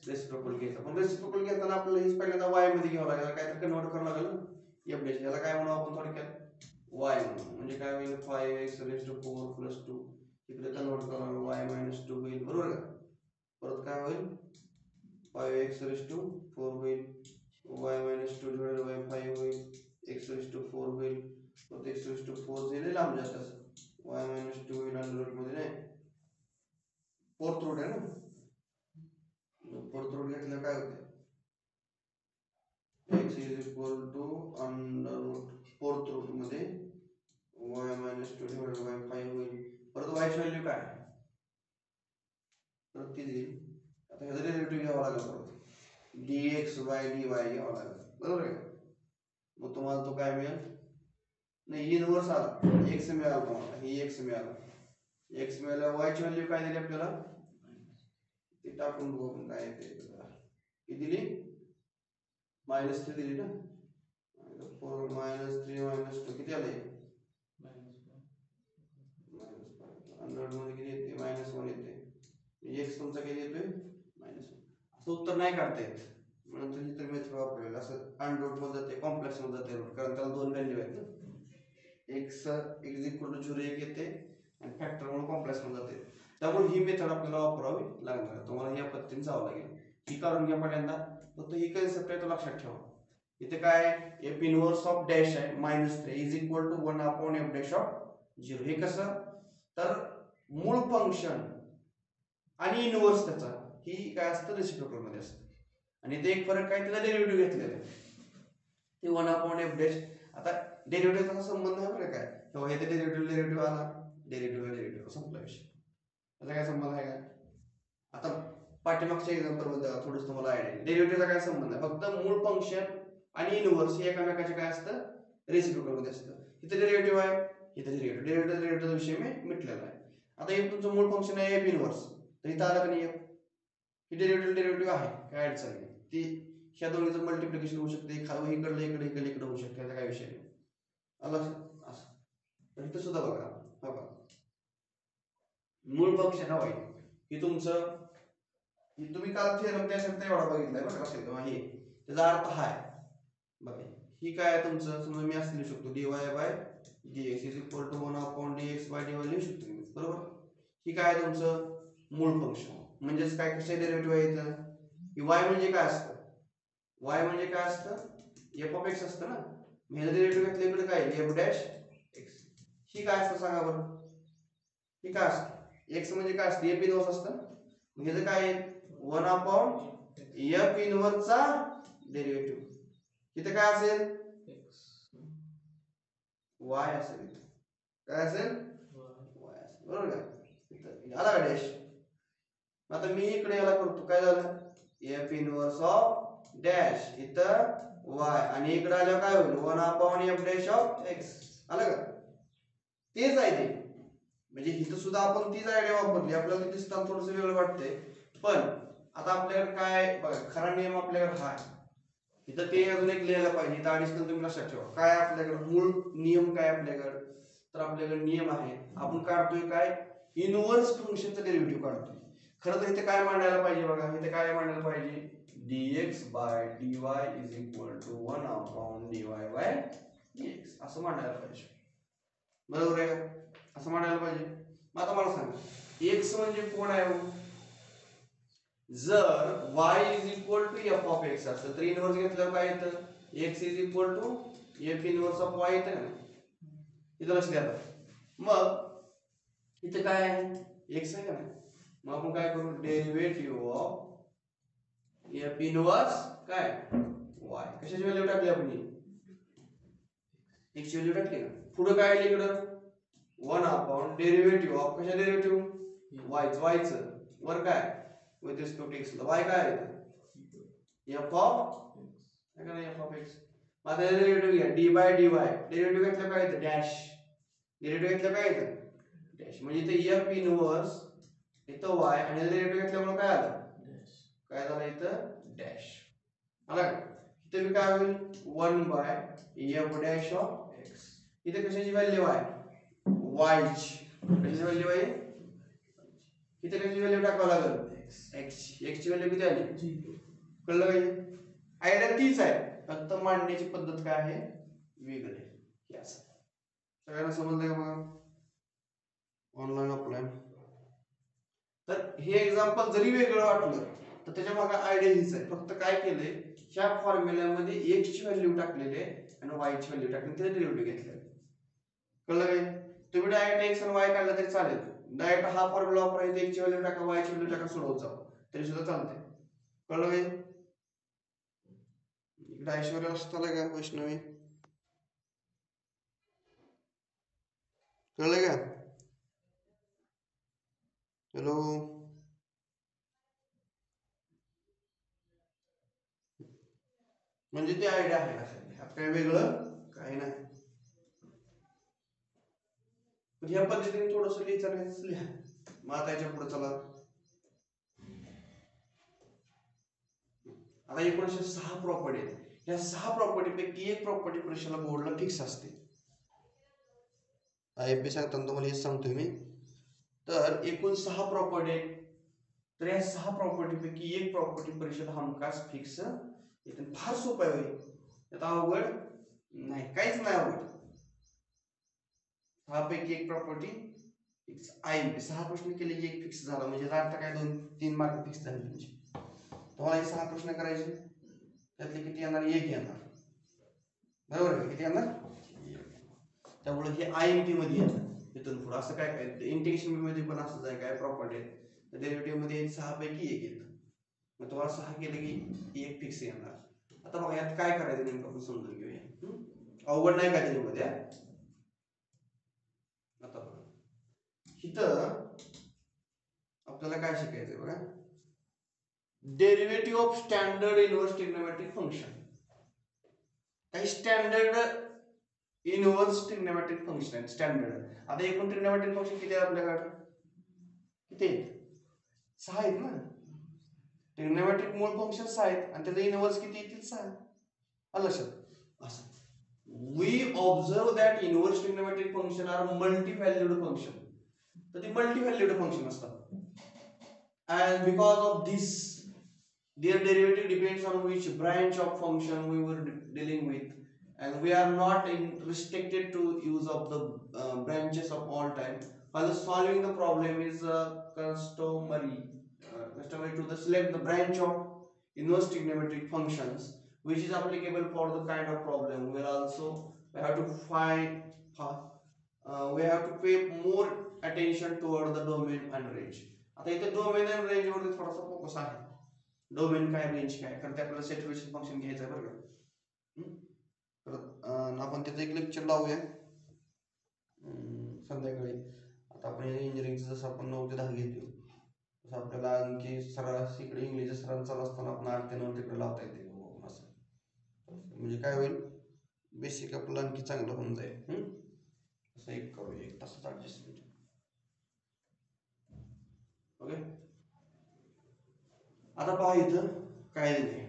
A: रेसिप्रोकल घ्यायचा. पण रेसिप्रोकल घेताना आपल्याला हेच पहिल्यांदा y मध्ये घ्यावं लागेल, काय तर कन्वर्ट करावं लागेल ना एफ डॅश. याला काय म्हणू आपण थोडक्यात y म्हणू. म्हणजे काय होईल 5x⁴ + 2 इकडे कन्वर्ट करावं y - 2 होईल, बरोबर का. परत काय होईल 5x⁴ होईल y - 2 / 5 होईल x⁴ होईल. परत x⁴ जे लांब जास्त असं y - 2 होईल अंडर रूट मध्ये नाही फोर्थ रूट आहे ना. फोर्थ रूट घेतलं काय होते x = under root fourth root मध्ये y - 2 / 5 होईल. परत y ची व्हॅल्यू काय परत ती दिली. आता ह्याचा डेरिव्हेटिव्ह घ्यावा लागेल परत dx/dy घ्यावा लागेल, बरोबर आहे. मग तुम्हाला तो काय मिळेल नाही इनव्हर्स आला x मिळाला तुम्हाला. ही x मिळाला. x मिळाला y ची व्हॅल्यू काय दिली आपल्याला ते टाकून बघू आपण काय येते. किती दिली -3 दिली ना. 4 - 3 - 2 किती आले 100 मध्ये किती येते -1 येते. x तुमचा किती येतोय -1. असं उत्तर नाही काढता येत म्हणून ही तर मेथड वापरलेलं असं अनरूट मध्ये जाते कॉम्प्लेक्स मध्ये जाते रूट, कारण त्याला दोन व्हॅल्यू आहेत ना. x = 0 1 येते आणि फॅक्टर म्हणून कॉम्प्लेक्स मध्ये जाते. त्यामुळे ही मेथड आपल्याला वापरावी लागणार आहे. तुम्हाला या पद्धतीने जावं लागेल. ही काढून घ्या पहिल्यांदा. फक्त ही कन्सेप्ट आहे तो लक्षात ठेवा. इथे काय f इनव्हर्स ऑफ डॅश आहे -3 = 1 अपॉन f डॅश ऑफ 0. हे कसं तर मूळ फंक्शन आणि इनव्हर्स त्याचा ही काय असतं रेसिप्रोकल मध्ये असतं. आणि इथे एक फरक काय त्याला डेरिव्हेटिव्ह घेतलेला आहे ते 1 अपॉन f डॅश. आता डेरिव्हेटिव्हचा संबंध आहे बरं काय तेव्हा हे डेरिव्हेटिव्ह आला डेरिव्हेटिव्ह संपला विषय. त्याचा काय संबंध आहे काय आता पाठीमागच्या एक्झाम्पल मध्ये थोडंसं तुम्हाला आयडिया. डेरिव्हेटिव्हचा काय संबंध आहे फक्त मूळ फंक्शन आणि इनव्हर्स हे एकामेकाचे काय असतं रेसिप्रोकल मध्ये असतं. इथे डेरिव्हेटिव्ह आहे इथे डेरिव्हेटिव्हचा विषय मी मिटलेला आहे. आता हे तुमचं मूळ फंक्शन आहे f इनव्हर्स तर इथं आलं का नाही हे डेरिव्हेटिव्ह आहे काय अडचण नाही. ती ह्या दोन्हीचं मल्टिप्लिकेशन होऊ शकते खाली इकडे होऊ शकते त्याचा काय विषय नाही. आलं असं. तर इथं सुद्धा बघा बघा मूळ फंक्शन हवं हे तुमचं तुम्ही काल थेरम त्यासाठी एवढा बघितलाय बघा लक्षात ठेवा. हे त्याचा अर्थ हा आहे बघा ही काय तुमचं समजा मी असं लिहू शकतो dy/dx = 1 अपॉन dx/dy लिहू शकतो मी, बरोबर. ही काय आहे तुमचं मूळ फंक्शन. म्हणजेच काय कशा डेरिव्हेटिव्ह आहे इथं ही y म्हणजे काय असतं y म्हणजे काय असतं f ऑफ x असतं ना. ह्याचं डेरिव्हेटिव्ह घेतलं इकडे काय f डॅश x. ही काय असतं सांगा बरं. ही काय असतं x म्हणजे काय असतं f इनवर्स असतं. ह्याचं काय आहे 1 अपॉन f इनवर्सचा डेरिव्हेटिव्ह. इथे काय असेल y असेल. काय असेल y असेल बरोबर का. इथं आला का डॅश. आता मी इकडे याला करतो काय झालं f इनवर्स ऑफ डॅश इथं y आणि इकडे आल्यावर काय होईल 1 upon f dash of x. आलं का. तेच आहे ते. म्हणजे इथं सुद्धा आपण तीच आयडिया वापरली. आपल्याला ते दिसताना थोडंसं वेगळं वाटतंय पण आता आपल्याकडे काय बघा खरा नियम आपल्याकडे हा इथं ते अजून एक लिहायला पाहिजे. इथं ऍडिशनल तुम्ही लक्षात ठेवा काय आपल्याकडे मूळ नियम काय आपल्याकडे. तर आपल्याकडे नियम आहे आपण काढतोय काय इनवर्स फंक्शनचं डेरिव्हेटिव्ह काढतोय. खरं तर इथे काय मांडायला पाहिजे बघा. इथे काय मांडायला पाहिजे dx by dy is equal to 1 upon dy by dx असं मांडायला पाहिजे. बरोबर आहे का. असं मांडायला पाहिजे. मग आता मला सांगा x म्हणजे कोण आहे. जर y is equal to f of x असेल तर इनवर्स घेतल्यावर काय येतं x is equal to f inverse of y येतं ना. इथं लक्ष द्या. मग इथं काय आहे x आहे का नाही. मग आपण काय करू डेरिव्हेटिव्ह ऑफ f इनवर्स काय y. कशाची व्हॅल्यू टाकली आपण x ची व्हॅल्यू टाकली ना. पुढे काय आहे इकडं 1 अपॉन डेरिव्हेटिव्ह ऑफ कशा डेरिव्हेटिव्ह y चं वर काय विथ रिस्पेक्ट टू x ला y काय आहे f ऑफ काय का नाही f ऑफ x. आता डेरिव्हेटिव्ह घ्या d बाय dy. डेरिव्हेटिव्ह घेतलं काय येतं डॅश. डेरिव्हेटिव्ह घेतलं काय येतं डॅश. म्हणजे इथे f इनवर्स इथं y आणि डेरिव्हेटिव्ह घेतल्यामुळे काय आलं काय झालं इथं डॅश. आला का. इथे मी काय होईल 1 by f dash of x. इथे कशाची व्हॅल्यू आहे y ची. कशाची व्हॅल्यू आहे इथे कशाची व्हॅल्यू टाकावं लागेल x ची व्हॅल्यू किती आली कळलं पाहिजे. आयडिया तीच आहे फक्त मांडण्याची पद्धत काय आहे वेगळी आहे. असं सगळ्यांना समजलं का मग ऑनलाईन ऑफलाईन. तर हे एक्झाम्पल जरी वेगळं वाटलं तर त्याच्या मागे आयडिया हीच आहे. फक्त काय केलंय ह्या फॉर्म्युल्यामध्ये x ची व्हॅल्यू टाकलेली आहे आणि y ची व्हॅल्यू टाकली त्याचे डेरिव्हेटिव्ह घेतले. कळलं काय. तुम्ही डायरेक्ट x आणि y काढला तरी चालेल. डायरेक्ट हा फॉर्म्युला वापरायचा x ची व्हॅल्यू टाका y ची व्हॅल्यू टाका सोडवत जा तरी सुद्धा चालते. कळलं काय. इकडे ऐश्वर्या असताना का वैष्णवी कळलं का. हॅलो म्हणजे ती आयडिया आहे लक्षात काय वेगळं काही नाही. या पद्धतीने थोडस लिहायचं नाही लिहा. मग आता याच्या पुढे चला. आता 1906 प्रॉपर्टी आहेत. या 6 प्रॉपर्टी पैकी एक प्रॉपर्टी परीक्षेला बोर्डला फिक्स असते. आयएफपी सांगताना तुम्हाला हेच सांगतोय मी. तर एकूण 6 प्रॉपर्टी आहेत. तर या 6 प्रॉपर्टी पैकी एक प्रॉपर्टी परीक्षेला हमखास फिक्स येते. फार सोपं आहे. त्यात अवघड नाही काहीच नाही अवघड. 6 पैकी एक प्रॉपर्टी फिक्स आयएमपी 6 प्रश्न केले की एक फिक्स झाला म्हणजे अर्थ काय 2-3 मार्क फिक्स झाले तुमचे. तुम्हाला हे 6 प्रश्न करायचे त्यातले किती येणार एक येणार बरोबर आहे. किती येणार त्यामुळे हे आयएमपी मध्ये येतं इथून पुढे. असं काय काय इंटिग्रेशन मध्ये पण असंच आहे काय प्रॉपर्टी आहे डेरिव्हेटिव्ह मध्ये 6 पैकी एक येतं. मग तुम्हाला 6 केले की एक फिक्स येणार. आता बघा यात काय करायचं नेमकं आपण समजून घेऊया. अवघड नाही काय त्याच्यामध्ये. आता बघा इथं आपल्याला काय शिकायचंय बघा derivative of standard inverse trigonometric function. काही स्टँडर्ड इनव्हर्स ट्रिग्नोमेट्रिक फंक्शन आहे स्टँडर्ड. आता एकूण ट्रिग्नोमेट्रिक फंक्शन किती आहे आपल्याकडे किती आहेत 6 आहेत ना. ट्रिग्नोमेट्रिक मूळ फंक्शन 6 आहेत आणि त्याचे इनव्हर्स किती येतील 6. आलं लक्षात. असं we observe that inverse trigonometric function are multi-valued function. तर ती multi-valued function असतात. And because of this their derivative depends on which branch of function we were dealing with and we are not restricted to use of the branches of all time. while solving the problem is customary to the select the branch of inverse trigonometric functions which is applicable for the kind of problem. We will also have to find we have to pay more attention toward the domain and range. आता इथे डोमेन आणि रेंज वरती थोडासा फोकस आहे. डोमेन काय रेंज काय कारण ते आपल्याला सॅच्युरेशन फंक्शन घ्यायचं आहे बरं का. तर आपण त्याचं एक लेक्चर लावूया संध्याकाळी. आता आपण इंजिनिअरिंगचं जसं आपण 9 ते 10 घेतो तसं आपल्याला आणखी सरास इकडे इंग्लिश सरांचा चालू असताना आपण 8 ते 9 तिकडे लावता येते असं. म्हणजे काय होईल बेसिक आपलं आणखी चांगलं होऊन जाईल. असं एक करूया 1 तासाचा ॲडजस्टमेंट. ओके आता पहा इथं काय दिलंय.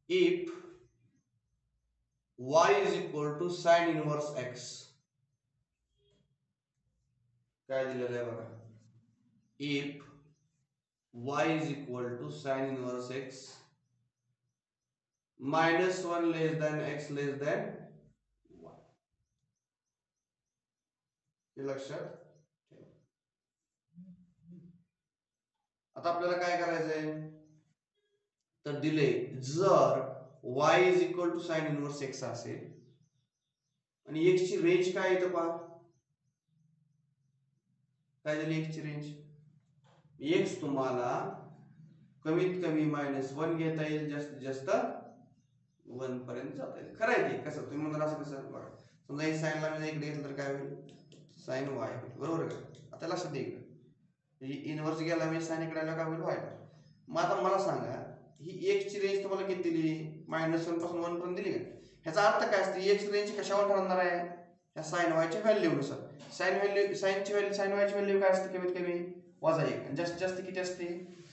A: If y is equal to sin inverse x काय दिलेलं आहे बघा. If y is equal to sin inverse x minus 1 less than x less than y. हे लक्षात ठेवा. आता आपल्याला काय करायचंय तर दिले जर y is equal to sin inverse x असेल आणि x ची रेंज काय आहे तर पहा काय दिली x ची रेंज. x तुम्हाला कमीत कमी -1 घेता येईल जास्तीत जास्त 1 पर्यंत जाता येईल. खरं आहे ते कसं तुम्ही म्हणाल असं कसं बघा समजा हे sin ला मी इकडे घेतलं तर काय होईल sin y बरोबर का. आता लक्षात द्या इकडे इनवर्स गेला मी sin इकडे आला काय होईल y. मग आता मला सांगा ही x ची रेंज तुम्हाला किती दिली -1 पासून 1 पर्यंत दिली का. ह्याचा अर्थ काय असते x रेंज कशावर ठरणार आहे या sin y च्या व्हॅल्यू नुसार. sin ची व्हॅल्यू sin y ची व्हॅल्यू काय असते कमीत कमी -1 आणि जास्तीत जास्त किती असते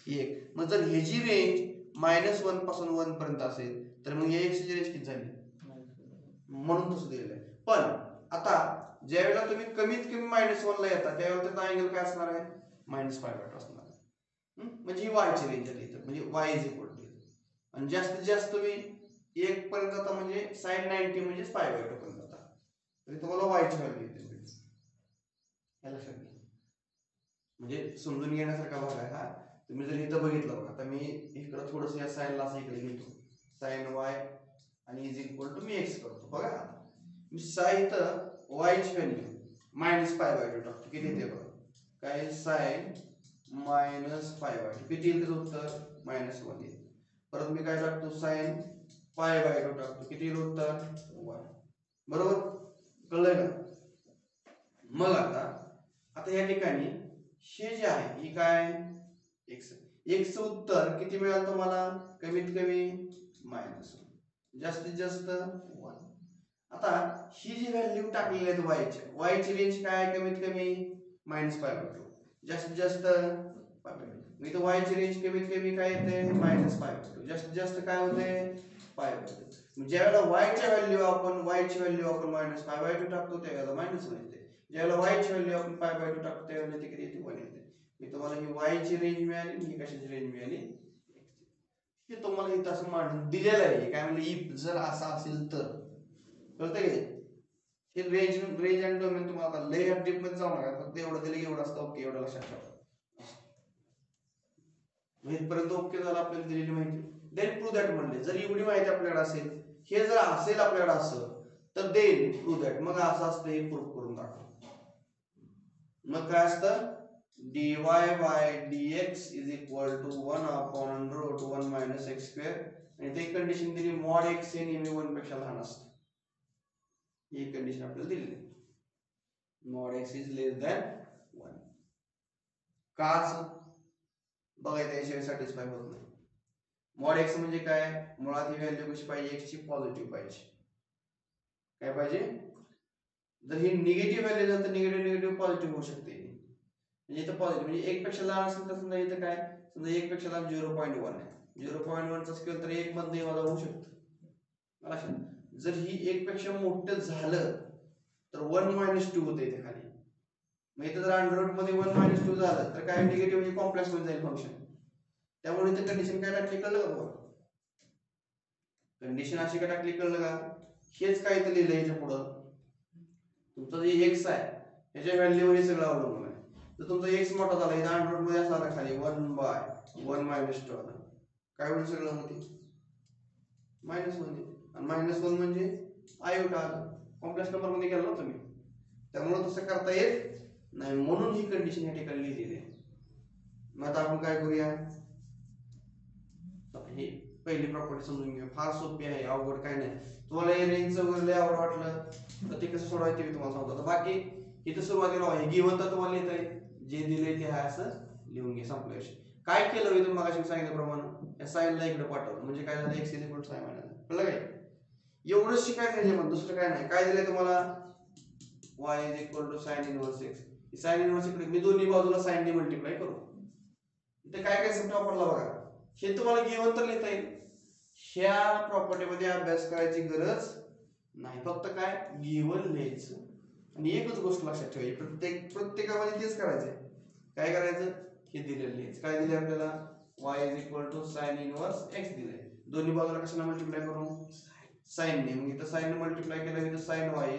A: 1. मग जर ह्याची रेंज -1 पासून 1 पर्यंत असेल तर मग या x ची रेंज किती झाली म्हणून तसं दिलेलं आहे. पण आता ज्यावेळेला तुम्ही कमीत कमी -1 ला येता त्यावेळेला त्याचा अँगल काय असणार आहे -π/2 असणार आहे. म्हणजे ही y ची रेंज आहे इथं म्हणजे y इज इक्वल टू आणि जास्तीत जास्त तुम्ही 1 पर्यंत जाता म्हणजे sin 90 म्हणजे π/2 पर्यंत जाता तरी तुम्हाला y ची व्हॅल्यू येते. हे लक्षात घ्या म्हणजे समजून घेण्यासारखा भाग आहे हा. तुम्ही जर इथं बघितलं बघा आता मी इकडं थोडंसं या sin ला असं इकडे घेतो sin y आणि इज इक्वल टू मी x करतो बघा. मी इथं y ची व्हॅल्यू -π/2 टाकतो किती येते बघा काय sin -π/2 किती येईल त्याचं उत्तर -1 येईल. परत मी काय टाकतो sin π/2 टाकतो किती येईल उत्तर 1. बरोबर कळलंय का. मग आता या ठिकाणी हे जे आहे ही काय x चं उत्तर किती मिळालं तुम्हाला कमीत कमी -1 जास्तीत जास्त 1. आता ही जी व्हॅल्यू टाकलेली आहे y ची रेंज काय कमीत कमी -π/2 जास्तीत जास्त π/2. मी तर y ची रेंज कमीत कमी काय येते -π/2 जास्तीत जास्त काय होते π/2. ज्यावेळेला y ची व्हॅल्यू आपण -π/2 टाकतो त्यावेळेला -1 येते. ज्यावेळेला y ची व्हॅल्यू आपण π/2 टाकतो त्यावेळेला ते किती येते 1 येते. मी तुम्हाला ही y ची रेंज मिळाली ही कशाची रेंज मिळाली हे तुम्हाला इथं असं मांडून दिलेलं आहे. काय म्हणजे इफ जर असं असेल तर कळतंय का हे रेंज आणि डोमेन तुम्हाला आता लय डीप मध्ये जाऊ नका फक्त एवढं दिलं एवढं असतं ओके एवढं लक्षात ठेवा. इथपर्यंत ओके झालं आपल्याला दिलेली माहिती. देन प्रूव्ह दॅट म्हणले जर एवढी माहिती आपल्याकडे असेल हे जर असेल आपल्याकडे असं तर देन प्रूव्ह दॅट मग असं असतं हे प्रूव्ह करून दाखव. मग काय असतं dy by dx is equal to 1 upon root 1 minus x square आणि ते कंडिशन दिली mod x हे नेहमी 1 पेक्षा लहान असतं. ही कंडिशन आपल्याला दिली mod x is less than 1. काच बघा त्याशिवाय सॅटिस्फाय होत नाही. mod x म्हणजे काय मुळात ही व्हॅल्यू कशी पाहिजे x ची पॉझिटिव्ह पाहिजे. काय पाहिजे जर ही निगेटिव्ह व्हॅल्यू झाली तर निगेटिव्ह पॉझिटिव्ह होऊ शकते. म्हणजे इथं पॉझिटिव्ह म्हणजे 1 पेक्षा लहान असेल तर समजा इथं काय समजा 1 पेक्षा लहान 0.1 आहे 0.1 चा स्केल तर 1 मध्ये वजा होऊ शकतो. लक्षात जर ही 1 पेक्षा मोठं झालं तर 1 - 2 होते इथे खाली. मग इथं जर अंडर रूट मध्ये 1 - 2 झालं तर काय निगेटिव्ह म्हणजे कॉम्प्लेक्स मध्ये जाईल फंक्शन. त्यामुळे इथे कंडिशन काय टाकली कळलं का तुम्हाला. कंडिशन अशी काय टाकली कळलं का हेच काय इथं लिहिलंय याच्या पुढं तुमचा जे एक्स आहे याच्या व्हॅल्यूवर हे सगळं अवलंबून आहे. तर तुमचा एक्स मोठा झाला इथं अंडर मध्ये असा आला खाली 1/1 - 2 आला काय होईल सगळं मध्ये -1 आणि -1 म्हणजे आयोटा आलं कॉम्प्लेक्स नंबर मध्ये गेला ना तुम्ही त्यामुळे तसं करता येत नाही म्हणून ही कंडिशन या ठिकाणी लिहिलेली आहे. मग आता आपण काय करूया हे पहिली प्रॉपर्टी समजून घेऊया फार सोपी आहे अवघड काय नाही. तुम्हाला हे रेंजचं वगैरे लय आवड वाटलं तर ते कसं सोडवायचं मी तुम्हाला सांगतो. बाकी इथं सुरुवातीला आहे गिव्हन तर तुम्हाला लिहिता येईल जे दिलंय ते आहे असं लिहून घे संपला विषय. काय केलं मी तुम्ही मगाशी सांगितल्याप्रमाणे या साईनला इकडे पाठवलं म्हणजे काय झालं x = sin म्हणायचं कळलं काय एवढंच शिकायचं याच्यामध्ये दुसरं काय नाही. काय दिलंय तुम्हाला y = sin inverse x sin inverse इकडे मी दोन्ही बाजूला sin ने मल्टिप्लाय करू इथे काय काय सब वापरला बघा हे तुम्हाला गिव्हन तर लिहिता येईल. ह्या प्रॉपर्टी मध्ये अभ्यास करायची गरज नाही फक्त काय गिव्हन लिहायचं आणि एकच गोष्ट लक्षात ठेवायची प्रत्येकामध्ये तेच करायचंय. काय करायचं हे दिलेलं लिहायचं. काय दिले आपल्याला y = sin inverse x दिले दोन्ही बाजूला कशाला मल्टिप्लाय करू sin ने मग इथं sin ने मल्टिप्लाय केलं इथं sin y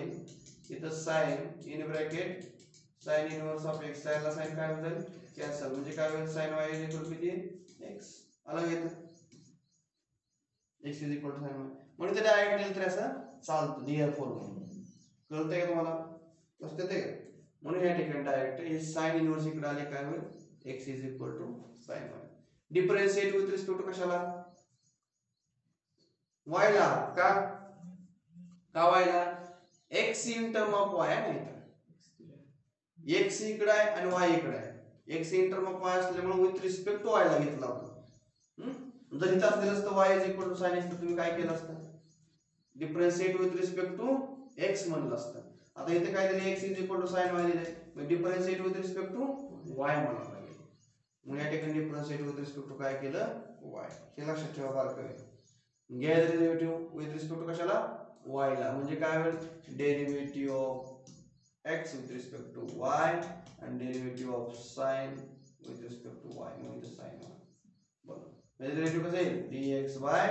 A: इथं sin in bracket sin inverse of x sin ला sin काय होईल कॅन्सल म्हणजे काय होईल sin y किती x आलं येतं x sin y म्हणजे ते डायरेक्ट लिहिलं तर असं चालतं therefore कळतंय का तुम्हाला कसं ते म्हणून या ठिकाणी डायरेक्ट हे sin इनवर्स इकडे आले काय होईल x sin y differentiate with respect to कशाला y ला का y ला x in term of y आहे नाही x इकडे आहे आणि y इकडे आहे x in term of y असल्यामुळे विथ रिस्पेक्ट टू y ला घेतला आपण जर इथं असलेलं असतं y sin x तर तुम्ही काय केलं असतं differentiate with respect to x म्हणलं असतं. आता इथे काय दिले x sin y दिले मग differentiate with respect to y म्हणावं लागेल मग या ठिकाणी डिफरन्शिएट विथ रिस्पेक्ट टू काय केलं y हे लक्षात ठेवा बारकाईने घ्यायचं डेरिव्हेटिव्ह विथ रिस्पेक्ट टू कशाला y ला म्हणजे काय होईल derivative of x with respect to y and derivative of sin with respect to y म्हणजे sin y बरोबर म्हणजे डेरिव्हेटिव्ह कसं येईल dx by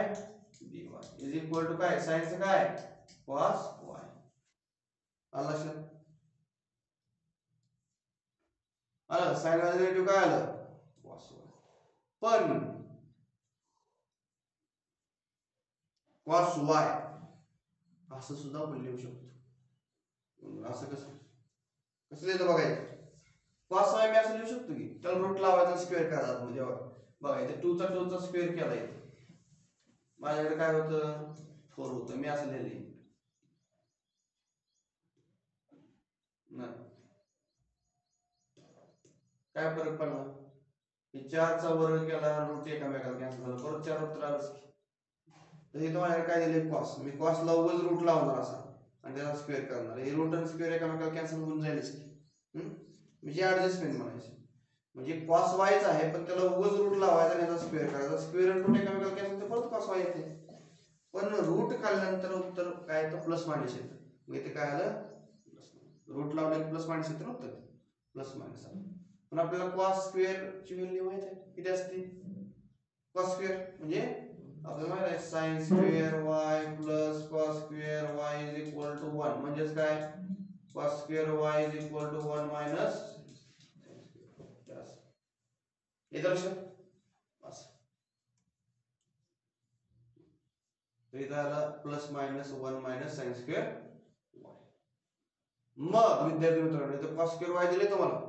A: dy is equal to काय sin चं काय cos y आलं लक्षात आलं sin चा डेरिव्हेटिव्ह काय आलं cos y पण cos y असं सुद्धा आपण लिहू शकतो असं कसं कसं लिहिलं बघायचं cos y मी असं लिहू शकतो की त्याला रूट लावायचा स्क्वेअर करायचा म्हणजे बघा इथे 2 चा स्क्वेअर केला इथे माझ्याकडे काय होतं 4 होतं मी असं लिहिले काय फरक पडला हे 4 चा वर्ग केला रूट एकामेकाला कॅन्सल झाला परत 4 रूट आलाच तर हे तुम्हाला काय दिले cos मी cos ला उगाच रूट लावणार असा आणि त्याचा स्क्वेअर करणार हे रूट आणि स्क्वेअर एकामेकाला कॅन्सल होऊन जाईलच म्हणजे ऍडजस्टमेंट म्हणायची म्हणजे cos y च आहे पण त्याला उगाच रूट लावायचा आणि त्याचा स्क्वेअर करायचा स्क्वेअर आणि रूट एकामेकाला कॅन्सल तर परत cos y येते पण रूट काढल्यानंतर उत्तर काय तर प्लस मायनस येतं मग इथे काय आलं रूट लावले प्लस मायनस येतं ना उत्तर प्लस मायनस आलं पण आपल्याला cos स्क्वेअर ची व्हॅल्यू माहिती आहे किती असते cos स्क्वेअर म्हणजे आपल्याला माहिती आहे sin square y plus cos square y is equal to 1 म्हणजेच काय cos square y is equal to 1 minus इथं लक्षात बस इथं आला plus minus 1 minus sin square y मग विद्यार्थी मित्रांनो इथं cos स्क्वेअर y दिले तुम्हाला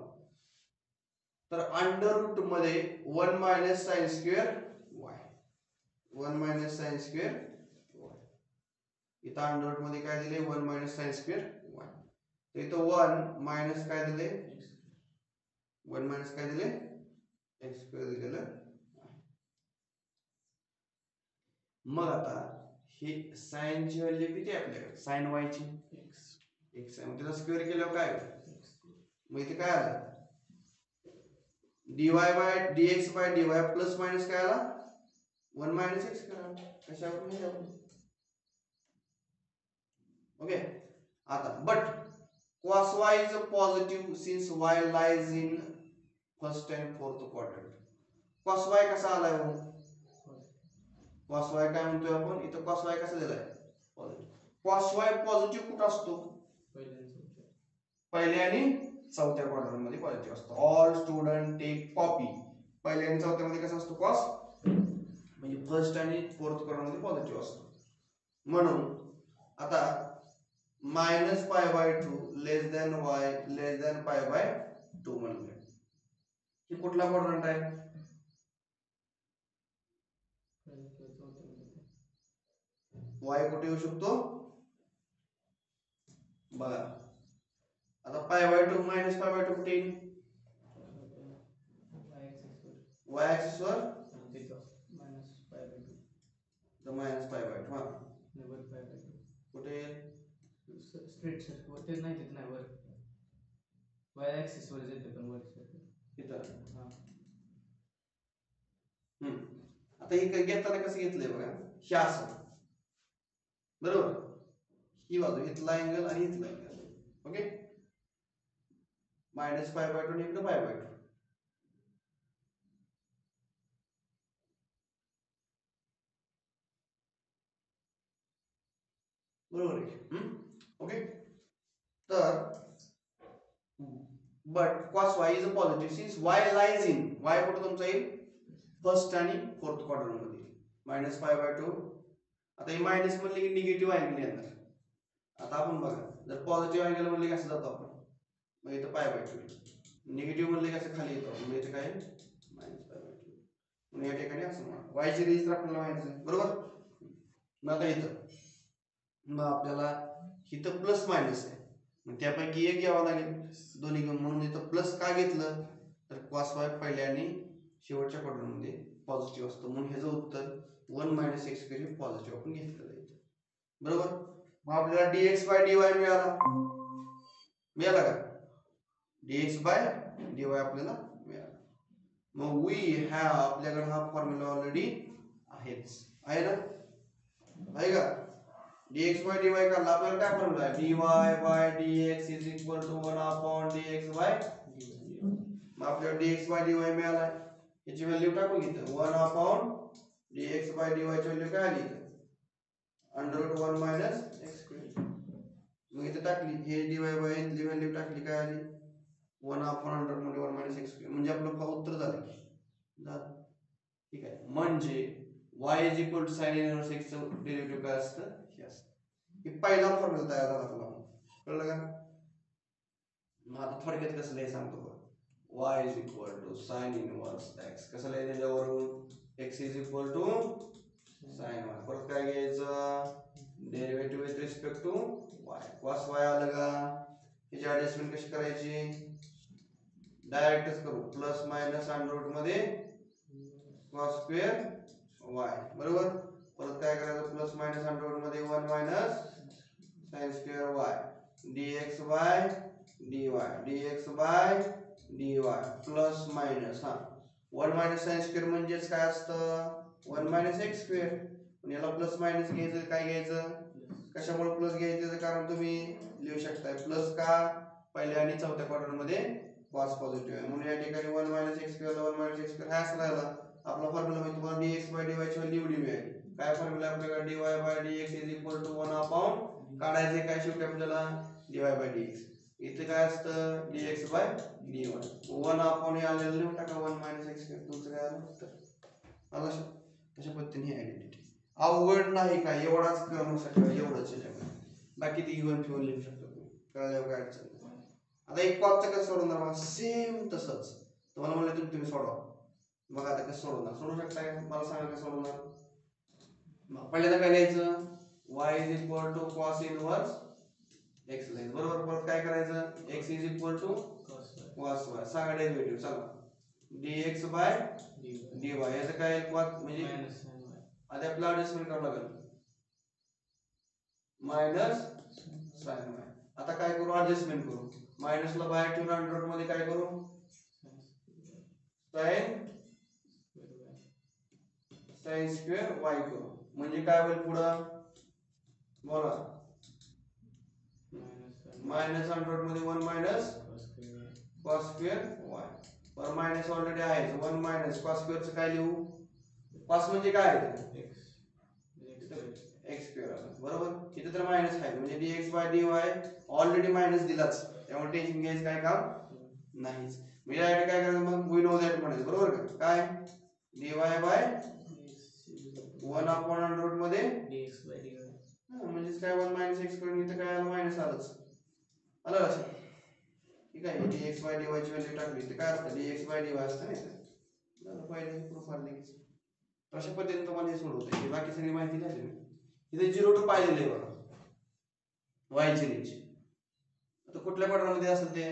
A: तर अंडर रूट मध्ये 1 minus sin square y 1 minus sin square y इथं अंडर रूट मध्ये काय दिले 1 मायनस sin स्क्वेअर y तर इथं 1 मायनस काय दिले 1 मायनस काय दिले x स्क्वेअर दिलेलं मग आता ही sin ची व्हॅल्यू किती आहे आपल्याकडे sin y ची x आहे मग त्याचा स्क्वेअर केल्यावर काय मग इथे काय आलं dy by dx by dy plus minus काय आला 1 मायनस x करा कशावर नाही जाऊ ओके आता but cos y is a positive since y lies in first and fourth quadrant cos y कसा आलाय हो cos y काय म्हणतोय आपण इथं cos y कसा दिलाय पॉझिटिव्ह cos y पॉझिटिव्ह कुठं असतो? पहिल्या आणि चौथ्या क्वाड्रंट मध्ये पॉझिटिव्ह असतो. All student take copy. पहिल्या आणि चौथ्या मध्ये कसं असतो cos? म्हणजे फर्स्ट आणि फोर्थ क्वाड्रंट मध्ये पॉझिटिव्ह असतो. म्हणून आता -π/2 लेस दॅन y लेस दॅन π/2 म्हणलं. हे कुठला क्वाड्रंट आहे? y कुठे येऊ शकतो? बघा आता π/2 -π/2 कुठे येईल? y ऍक्सिस वर -π/2 हा कुठे
B: स्ट्रेट सर्कल वरती नाही तिथे नाही वर y ऍक्सिस वर येते पण वर
A: इथं.
B: हां
A: आता हे घेताना कसं घेतलंय बघा, हे असं बरोबर, ही बाजू इथला अँगल आणि इथला अँगल. ओके, -π/2 इकडे π/2. बरोबर आहे. ओके, तर but cos y is a positive since y lies in, y कुठे तुमचा येईल? फर्स्ट आणि फोर्थ क्वाड्रंट मध्ये. -π/2. आता हे मायनस म्हणले की निगेटिव्ह अँगल येणार. आता आपण बघा, जर पॉझिटिव्ह अँगल म्हणले कसं जातो आपण, मग इथं π/2. निगेटिव्ह म्हणले कसं खाली येतो, म्हणजे इथे काय -π/2. म्हणून या ठिकाणी असं म्हणा, y ची रेंज तर आपल्याला माहिती आहे बरोबर. मग आता इथं मग आपल्याला इथं प्लस मायनस आहे, मग त्यापैकी एक घ्यावा लागेल दोन्ही घेऊन. म्हणून इथं प्लस का घेतलं तर cos y पहिल्या आणि शेवटच्या क्वाड्रंट मध्ये पॉझिटिव्ह असतो, म्हणून ह्याचं उत्तर 1 - x² हे पॉझिटिव्ह आपण घेतलेलं आहे बरोबर. मग आपल्याला dx/dy मिळाला का? dx/dy आपल्याला मिळाला. मग वी हॅव, आपल्याकडे हा फॉर्म्युला ऑलरेडी आहेच आहे ना, आहे का? dx/dy काढला, आपल्याला काय फॉर्म्युला आहे? dy/dx is equal to 1/dx/dy. मग आपल्याला dx/dy मिळाला, याची व्हॅल्यू टाकून घेतो. 1/dx/dy ची व्हॅल्यू काय आली? √1 - x². मग इथे टाकली, हे dy बाय इथली व्हॅल्यू टाकली, काय आली? 1/100 - x². म्हणजे आपलं उत्तर झालं. ठीक आहे, म्हणजे y is equal to sin inverse x चं डेरिव्हेटिव्ह काय असतं? हे असतं. हे पहिला फॉर्म्युला तयार झाला आपला, कळलं का? मग आता थोडक्यात कसं लिहायचं सांगतो बघ. y is equal to sin inverse x. कसं लिहायचं त्याच्यावरून? x is equal to sin y. परत काय घ्यायचं? Derivative with respect to y. cos y आलं का? याची ऍडजस्टमेंट कशी करायची? डायरेक्टच करू, प्लस मायनस अंडर रूट मध्ये cos² y बरोबर. परत काय करायचं? प्लस मायनस अंडर रूट मध्ये 1 - sin² y dx/dy plus minus 1 - sin² म्हणजेच काय असतं? 1 - x². पण याला प्लस मायनस घ्यायचं, काय घ्यायचं? कशामुळे प्लस घ्यायचं? कारण तुम्ही लिहू शकताय प्लस का, पहिल्या आणि चौथ्या क्वाड्रंट मध्ये cos पॉझिटिव्ह आहे, म्हणून या ठिकाणी 1 - x² 1 - x² हा असं राहिला. आपला फॉर्म्युला मी तुम्हाला dx/dy ची व्हॅल्यू एवढी मिळाली. काय फॉर्म्युला आपल्याकडे? dy/dx इज इक्वल टू 1 काढायचे काय शेवटी आपल्याला? dy/dx. इथे काय असतं? dx/dy. 1 हे आलेलं लिहून टाका, 1 - x². तुमचं काय आलं उत्तर? आलं अशा पद्धतीने ही आयडेंटिटी. अवघड नाही काय, एवढाच क्रम सगळं, एवढंच आहे. बाकी ती इव्हन फिवन लिहू शकतो तुम्ही, कळल्यावर काय अडचण नाही. आता एक कॉजचं कसं सोडवणार? सेम तसंच तुम्हाला म्हणलं तुम्ही सोडवा. मग आता कसं सोडवणार? सोडू शकताय? मला सांगा कसं सोडवणार. मग पहिल्यांदा काय लिहायचं? y is equal to cos inverse x लिहायचं बरोबर. परत काय करायचं? x is equal to cos y. सांगा डेरिव्हेटिव्ह, सांगा. dx/dy याचं काय म्हणजे आधी आपल्याला ऍडजस्टमेंट करावं लागेल. Minus sin y. आता काय करू? ऍडजस्टमेंट करू. मायनसला बाहेर ठेवून अंडर रूट मध्ये काय करू? sin² y करू. म्हणजे काय होईल पुढं? बोला. मायनस अंडर रूट मध्ये 1 - cos² y. पर मायनस ऑलरेडी आहे, 1 - cos² चं काय लिहू? cos म्हणजे काय आहे? x². बरोबर. इथे तर मायनस आहे म्हणजे dx by dy already minus दिलाच, त्यामुळे टेन्शन घ्यायचं काय काम नाहीच. म्हणजे डायरेक्ट काय करायचं मग वी नो दॅट म्हणायचं, बरोबर का. काय dy बाय 1/√ मध्ये
B: dx by dy.
A: म्हणजे काय 1 मायनस एक्स करून इथं काय आलं मायनस आलंच, आलं लक्षात. ठीक आहे. dx बाय dy ची व्हॅल्यू टाकली तर काय असतं dx बाय dy असतं नाही तर पहिले प्रूफ आले. अशा पद्धतीने तुम्हाला हे सोडवता बाकी सगळी माहिती झाली. इथे 0 to पाय दिले बघा y ची रेंज. आता कुठल्या क्वाड्रंटमध्ये असेल ते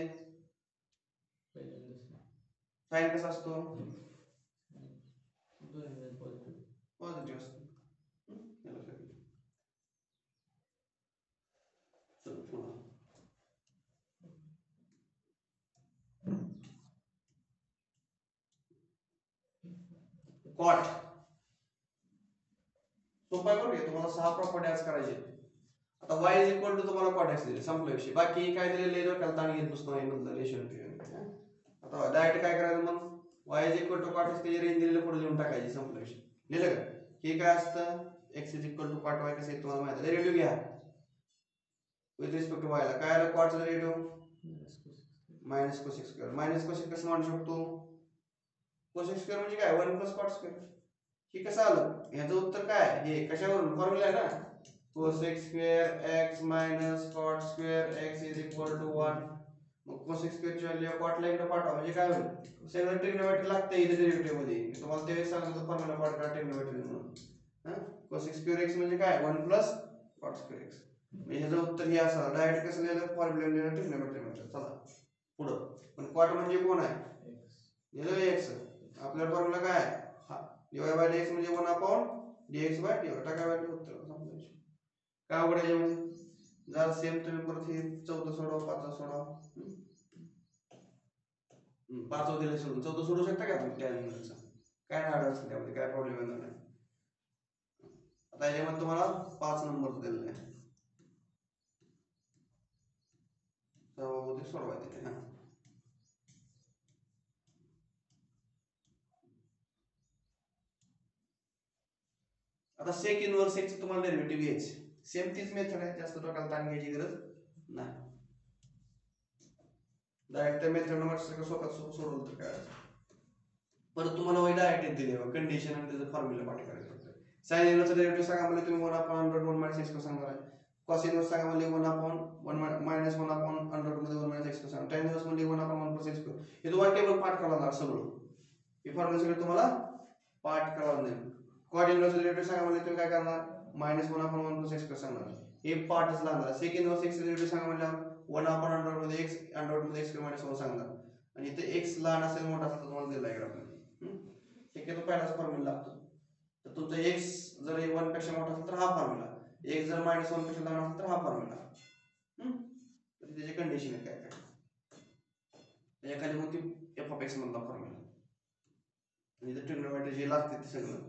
A: साइन कसा असतो पॉझिटिव्ह असतो. चल पुन्हा कॉट सोपा आहे बरं. तुम्हाला 6 प्रॉपर्टी आज करायचे. आता y इज इक्वल टू तुम्हाला कॉट एक्स दिले, संपला विषय. बाकी काय दिलेलं आहे डोक्याला ताण घेत बसतो नाही मधलं रेशन. आता डायरेक्ट काय करायचं मग y is equal to cot X त्याची रेंज दिलेलं पुढे लिहून टाकायची, संपला विषय. लिहिलं का. हे काय असतं x is equal to cot y कसं तुम्हाला माहिती आहे. डेरिव्हेटिव्ह घ्या विथ रिस्पेक्ट टू y ला. काय आलं कॉटचं derivative minus cosec square. Minus cosec कसं म्हणू शकतो कोसेक स्क्वेअर म्हणजे काय 1 प्लस कॉट स्क्वेअर. हे कसं आलं ह्याचं उत्तर काय हे कशावरून फॉर्म्युला आहे ना cosec square x minus cot square x is equal to 1. मग कोसेक स्क्वेअर ची व्हॅल्यू कॉटला इकडे पाठवा म्हणजे काय होईल सगळं ट्रिग्नोमेट्री लागते इथे डेरिव्हेटिव्ह मध्ये. मी तुम्हाला त्यावेळेस सांगितलं फॉर्म्युला कॉट करा ट्रिग्नोमेट्री म्हणून. कोसेक स्क्वेअर x म्हणजे काय 1 प्लस कॉट स्क्वेअर x. म्हणजे ह्याचं उत्तर हे असं डायरेक्ट कसं लिहिलं फॉर्म्युला लिहिलं ट्रिग्नोमेट्री मध्ये. चला पुढं. पण कॉट म्हणजे कोण आहे लिहिलं x. आपला फॉर्म्युला काय हा dy बाय dx म्हणजे 1/dx बाय dy. टाका व्हॅल्यू उत्तर समजायचं. काय अवघड आहे म्हणजे जरा सेम तुम्ही परत हे 14 सोडवा 5 सोडवा. 5 दिले सोडून 14 सोडू शकता का तुम्ही त्या नंतरचा काय नाही अडचण त्यामध्ये काय प्रॉब्लेम येणार नाही. आता याच्यामध्ये तुम्हाला 5 नंबर दिलेला आहे तर ते सोडवायचे. हा आता सेक इनव्हर्स एक्स तुम्हाला डेरिव्हेटिव्ह घ्यायचे. सेम तीच मेथड आहे, जास्त डोक्याला ताण घ्यायची गरज नाही. डायरेक्ट त्या मेथड नंबर स्वतः सोडवलं तर काय. परत तुम्हाला वय डायरेक्ट दिले कंडिशन आणि त्याचं फॉर्म्युला पाठ करायचं. साइन इनव्हर्सचं डेरिव्हेटिव्ह सांगा म्हणजे तुम्ही 1/√1 मायनस एक्स सांगणार आहे. कॉस इनव्हर्स सांगा म्हणजे 1/1 मायनस 1/√1 मध्ये 1 मायनस एक्स सांगा. tan इनव्हर्स म्हणजे 1/1 प्लस एक्स. हे तुम्हाला टेबल पाठ करावं लागणार सगळं. हे फॉर्म्युला सगळं तुम्हाला पाठ करावं लागेल. कॉट इनव्हर्स डेरिव्हेटिव्ह सांगा म्हणजे तुम्ही काय करणार मायनस 1/1 प्लस एक्स सांगणार. हे पार्टच लागणार. सेक इनव्हर्स एक्स डेरिव्हेटिव्ह सांगा म्हणजे 1/√1 मध्ये एक्स अंडर मध्ये एक्स मायनस 1 सांगणार. आणि इथे एक्स लहान असेल मोठा असेल तर तुम्हाला दिला आहे आपल्याला. शक्यतो पहिलाच फॉर्म्युला लागतो. तर तुमचा x जर 1 पेक्षा मोठा असेल तर हा फॉर्म्युला, x जर -1 पेक्षा लहान असेल तर हा फॉर्म्युला. तर त्याची कंडिशन आहे काय काय त्याच्याखाली मग ती f ऑफ x मधला फॉर्म्युला. आणि इथे ट्रिग्नोमेट्री जे लागते ते सगळं.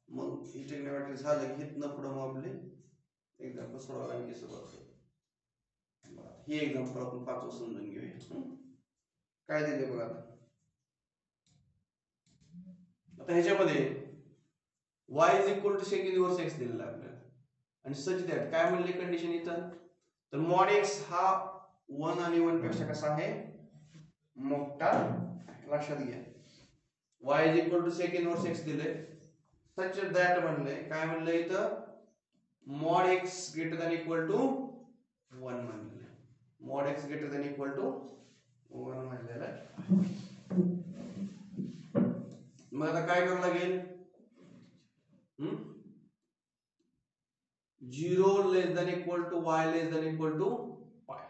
A: मग ही ट्रिग्नोमेट्री झालं की इथनं पुढं मग आपले एक्झाम्पल सोडवायला आणखी सुरुवात करू. ही एक्झाम्पल आपण 5 समजून घेऊया. काय दिले बघा आता ह्याच्यामध्ये y is equal to sec inverse x दिलेला आहे आपल्याला. आणि सच दॅट काय म्हणले कंडिशन इथं तर मॉड x हा 1 आणि 1 पेक्षा कसा आहे मोठा. लक्षात घ्या y is equal to sec inverse x दिले. सच दॅट म्हणले काय म्हणले इथं mod x greater than equal to 1 म्हणले. Mod x greater than equal to 1 म्हणलेला आहे. मग आता काय करावं लागेल 0 less than equal to y less than equal to pi.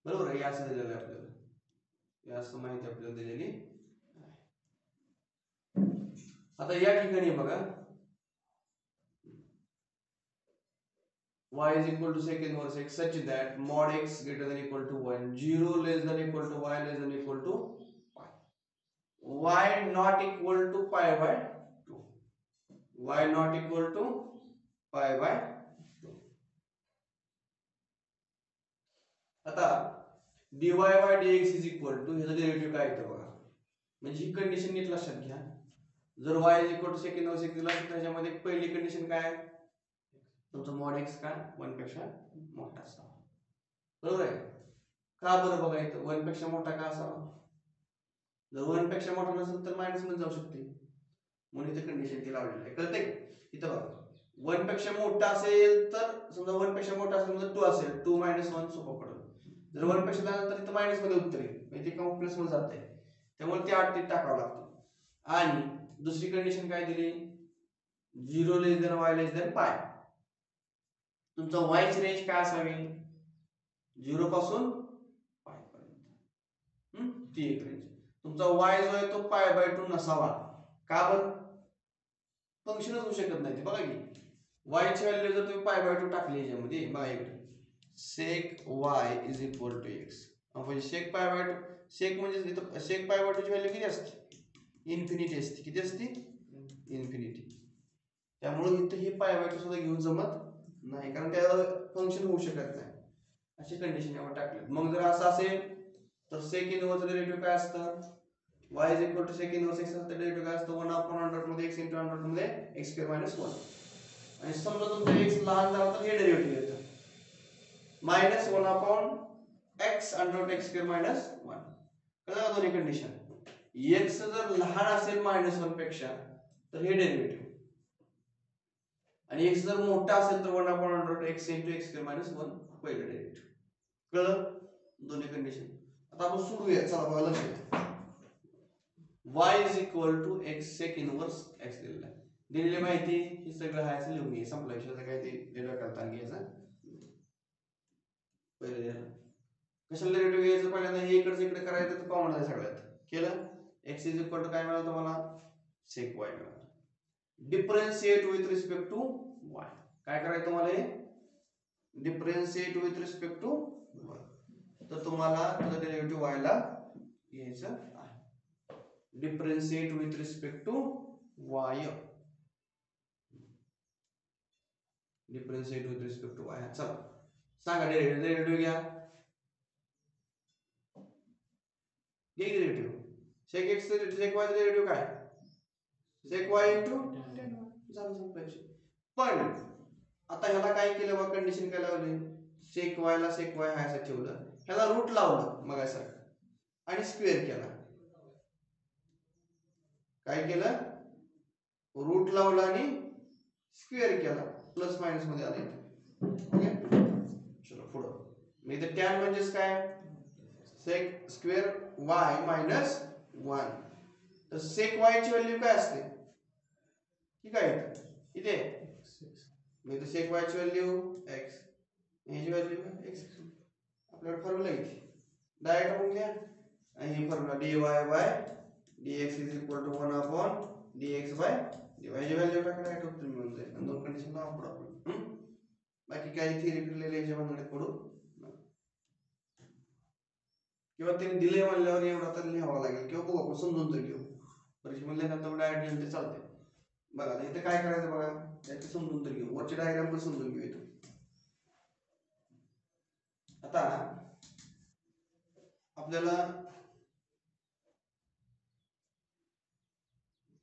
A: बरोबर आहे. असं दिलेलं आहे आपल्याला. हे असं माहिती आपल्याला दिलेली. आता या ठिकाणी बघा y is equal to sec inverse x such that mod x greater than equal to 1, 0 less than equal to y less than equal to pi. Y not equal to pi by 2. Y not equal to pi by 2. आता dy by dx is equal to ह्याचं डेरिव्हेटिव्ह काय येतं बघा. म्हणजे ही कंडिशन नीट लक्षात घ्या. जर y is equal to sec inverse x दिला तर त्याच्यामध्ये पहिली कंडिशन काय तुमचा मॉड एक्स काय 1 पेक्षा मोठा असावा. बरोबर आहे. का बरं बघा इथं 1 पेक्षा मोठा का असावा. जर 1 पेक्षा मोठा नसेल तर मायनस मध्ये जाऊ शकते, म्हणून इथे कंडिशन ती लावलेली आहे. कळतंय इथं बघा 1 पेक्षा मोठा असेल तर समजा 1 पेक्षा मोठा असेल तर 2 असेल, 2 - 1 सोपं पडेल. जर 1 पेक्षा लहान तर इथं मायनस मध्ये उत्तर येईल, म्हणजे ते प्लस मध्ये जात आहे, त्यामुळे ते 8 ते टाकावं लागतं. आणि दुसरी कंडिशन काय दिली, 0 less than y less than पाय. तुमचा y ची रेंज काय असावी, 0 पासून पाय पर्यंत. ती एक रेंज. तुमचा y जो आहे तो π/2 नसावा. का बरं, फंक्शनच होऊ शकत नाही ते. बघा की y ची व्हॅल्यू जर तुम्ही π/2 टाकली याच्यामध्ये, बघा इकडे sec y = x. म्हणजे sec π/2, sec म्हणजे इथं sec π/2 ची व्हॅल्यू किती असते, इन्फिनिटी असते. किती असते, इन्फिनिटी. त्यामुळे इथं ही π/2 सुद्धा घेऊन जमत नाही, कारण त्याला फंक्शन होऊ शकत नाही. अशी कंडिशन यावर टाकली. मग जर असं असेल तर sec इनव्हर्स डेरिव्हेटिव्ह काय असतं, y = sec इनव्हर्स x असतं. डेरिव्हेटिव्ह काय असतं, 1/100 मध्ये x × 100 मध्ये x² - 1. आणि समजा तुमचा x लहान झाला तर हे डेरिव्हेटिव्ह येतं -1/x × x² - 1. कळलं दोन्ही कंडिशन. x जर लहान असेल -1 पेक्षा तर हे डेरिव्हेटिव्ह, आणि x जर मोठा असेल तर 1/x × x² - 1 पहिलं डेरिव्हेटिव्ह. कळलं दोन्ही कंडिशन. आता आपण सोडूया. चला बघा लक्ष द्या. y = x sec inverse x दिलेला आहे. दिलेली माहिती ही सगळं आहे असं लिहून घे. संपला विषय. काय ते डेरिव्हेटिव्ह करता घ्यायचा. पहिले कशाला डेरिव्हेटिव्ह घ्यायचं, पहिल्यांदा हे इकडे करायचं तर कॉमन आहे सगळ्यात. केलं. x = काय मिळालं तुम्हाला, sec y मिळालं. Differentiate with respect to y. काय करायचं तुम्हाला, हे differentiate with respect to y. तर तुम्हाला त्याचं डेरिव्हेटिव्ह y ला घ्यायचं आहे. Differentiate with respect to y. Differentiate with respect to y. चला सांगा डेरिव्हेटिव्ह घ्या. Derivative sec x sec y derivative काय, sec y × tan y. झालं संपलं. पण आता ह्याला काय केलं बघा, कंडिशन काय लावली, sec y ला sec y हाय असं ठेवलं, ह्याला रूट लावलं मगासारखं आणि स्क्वेअर केला. काय केलं, रूट लावला आणि स्क्वेअर केला, प्लस मायनस मध्ये आले. ओके चलो पुढं. मी इथे tan म्हणजेच काय, sec स्क्वेअर y मायनस 1. तर sec y ची व्हॅल्यू काय असते, ठीक आहे इथे मी तर sec y ची व्हॅल्यू x, ह्याची व्हॅल्यू x. आपल्याकडे फॉर्म्युला आहे डायरेक्ट आपण घ्या. आणि ही formula dy by dx = 1/dx/dy. ह्याची व्हॅल्यू टाकल्या काय उत्तर मिळून जाईल. आणि दोन कंडिशन लावून पुढे आपण बाकी काही थिअरी फिरलेले याच्या भानगडीत पडू किंवा त्यांनी दिले म्हणल्यावर एवढा तर लिहावा लागेल, किंवा बघू आपण समजून तर घेऊ. परीक्षा म्हणल्यानंतर डायरेक्ट लिहिलं ते चालते. बघा इथे काय करायचं बघा, याचे समजून तर घेऊ. वरचे डायग्राम पण समजून घेऊ. इथं आता आपल्याला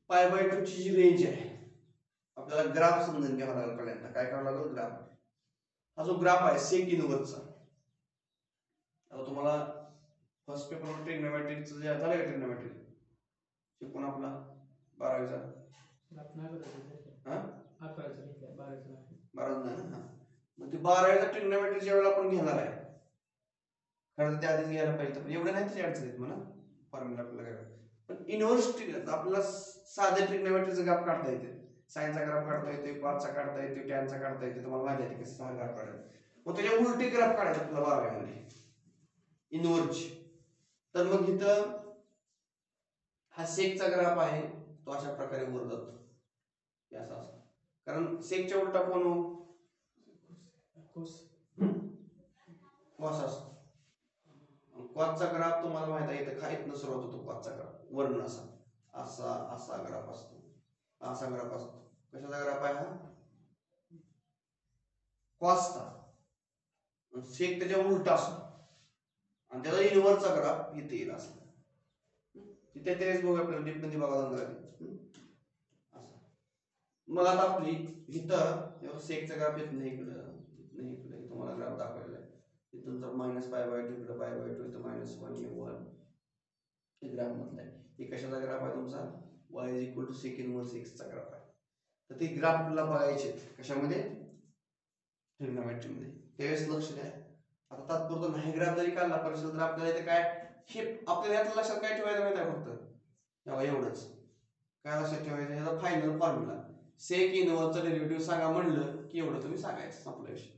A: π/2 ची जी रेंज आहे, आपल्याला ग्राफ समजून घ्यावा लागेल. पहिल्यांदा काय करावं लागेल, ग्राफ. हा जो ग्राफ आहे सेक इनव्हर्सचा, आता तुम्हाला फर्स्ट पेपरवर ट्रिग्नोमेट्रीचं जे झालं का, ट्रिग्नोमेट्री शिकून आपला 12वीचा मग ते 12वीचा ट्रिग्नोमेट्री ज्या वेळेला आपण घेणार आहे, खरं त्या आधीच घ्यायला पाहिजे. पण एवढं नाही त्याची अडचण येत मला फॉर्म्युला आपल्याला काय. पण इनव्हर्स आपल्याला साधे ट्रिग्नोमेट्रीचं ग्राफ काढता येते. साइनचा ग्राफ काढता येते, कॉसचा काढता येते, टॅनचा काढता येते. तुम्हाला माहिती आहे कसं सहा ग्राफ काढायचं. मग त्याच्या उलटे ग्राफ काढायचे आपल्याला 12वीमध्ये इनव्हर्स. तर मग इथं हा सेकचा ग्राफ आहे, तो अशा प्रकारे वर जातो असा असतो. कारण सेकच्या उलटा कोण हो, कॉस असतो. कॉसचा ग्राफ तुम्हाला माहित आहे, इथं खाईतनं सुरुवात होतो. कॉसचा ग्राफ वर्ण असा असा असा ग्राफ असतो, असा ग्राफ असतो. कशाचा ग्राफ आहे हा, कॉसचा. सेक त्याच्या उलटा असतो आणि त्याचा इनव्हर्सचा ग्राफ इथे येईल असं. तिथे तेच बघू आपल्याला डीप मध्ये बघायला लागेल असं. मग आता आपली इथं सेकचा ग्राफ येत नाही इकडे तुम्हाला ग्राफ दाखवायला आहे. इथून जर -π/2 इकडे π/2 इथं -1 A1 हे ग्राफ मधला आहे. हे कशाचा ग्राफ आहे तुमचा y = sec⁻⁴ चा ग्राफ आहे. तर ते ग्राफ आपल्याला बघायचे कशामध्ये ट्रिग्नोमेट्री मध्ये. त्यावेळेस लक्ष द्या. आता तात्पुरतं नाही ग्राफ जरी काढला परिषद तर आपल्याला इथे काय हे आपल्याला यातलं लक्षात काय ठेवायचं माहिती आहे फक्त तेव्हा एवढंच काय लक्षात ठेवायचं ह्याचा फायनल फॉर्म्युला सेक इनवर्सचं डेरिव्हेटिव्ह सांगा म्हणलं की एवढं तुम्ही सांगायचं संपला विषय.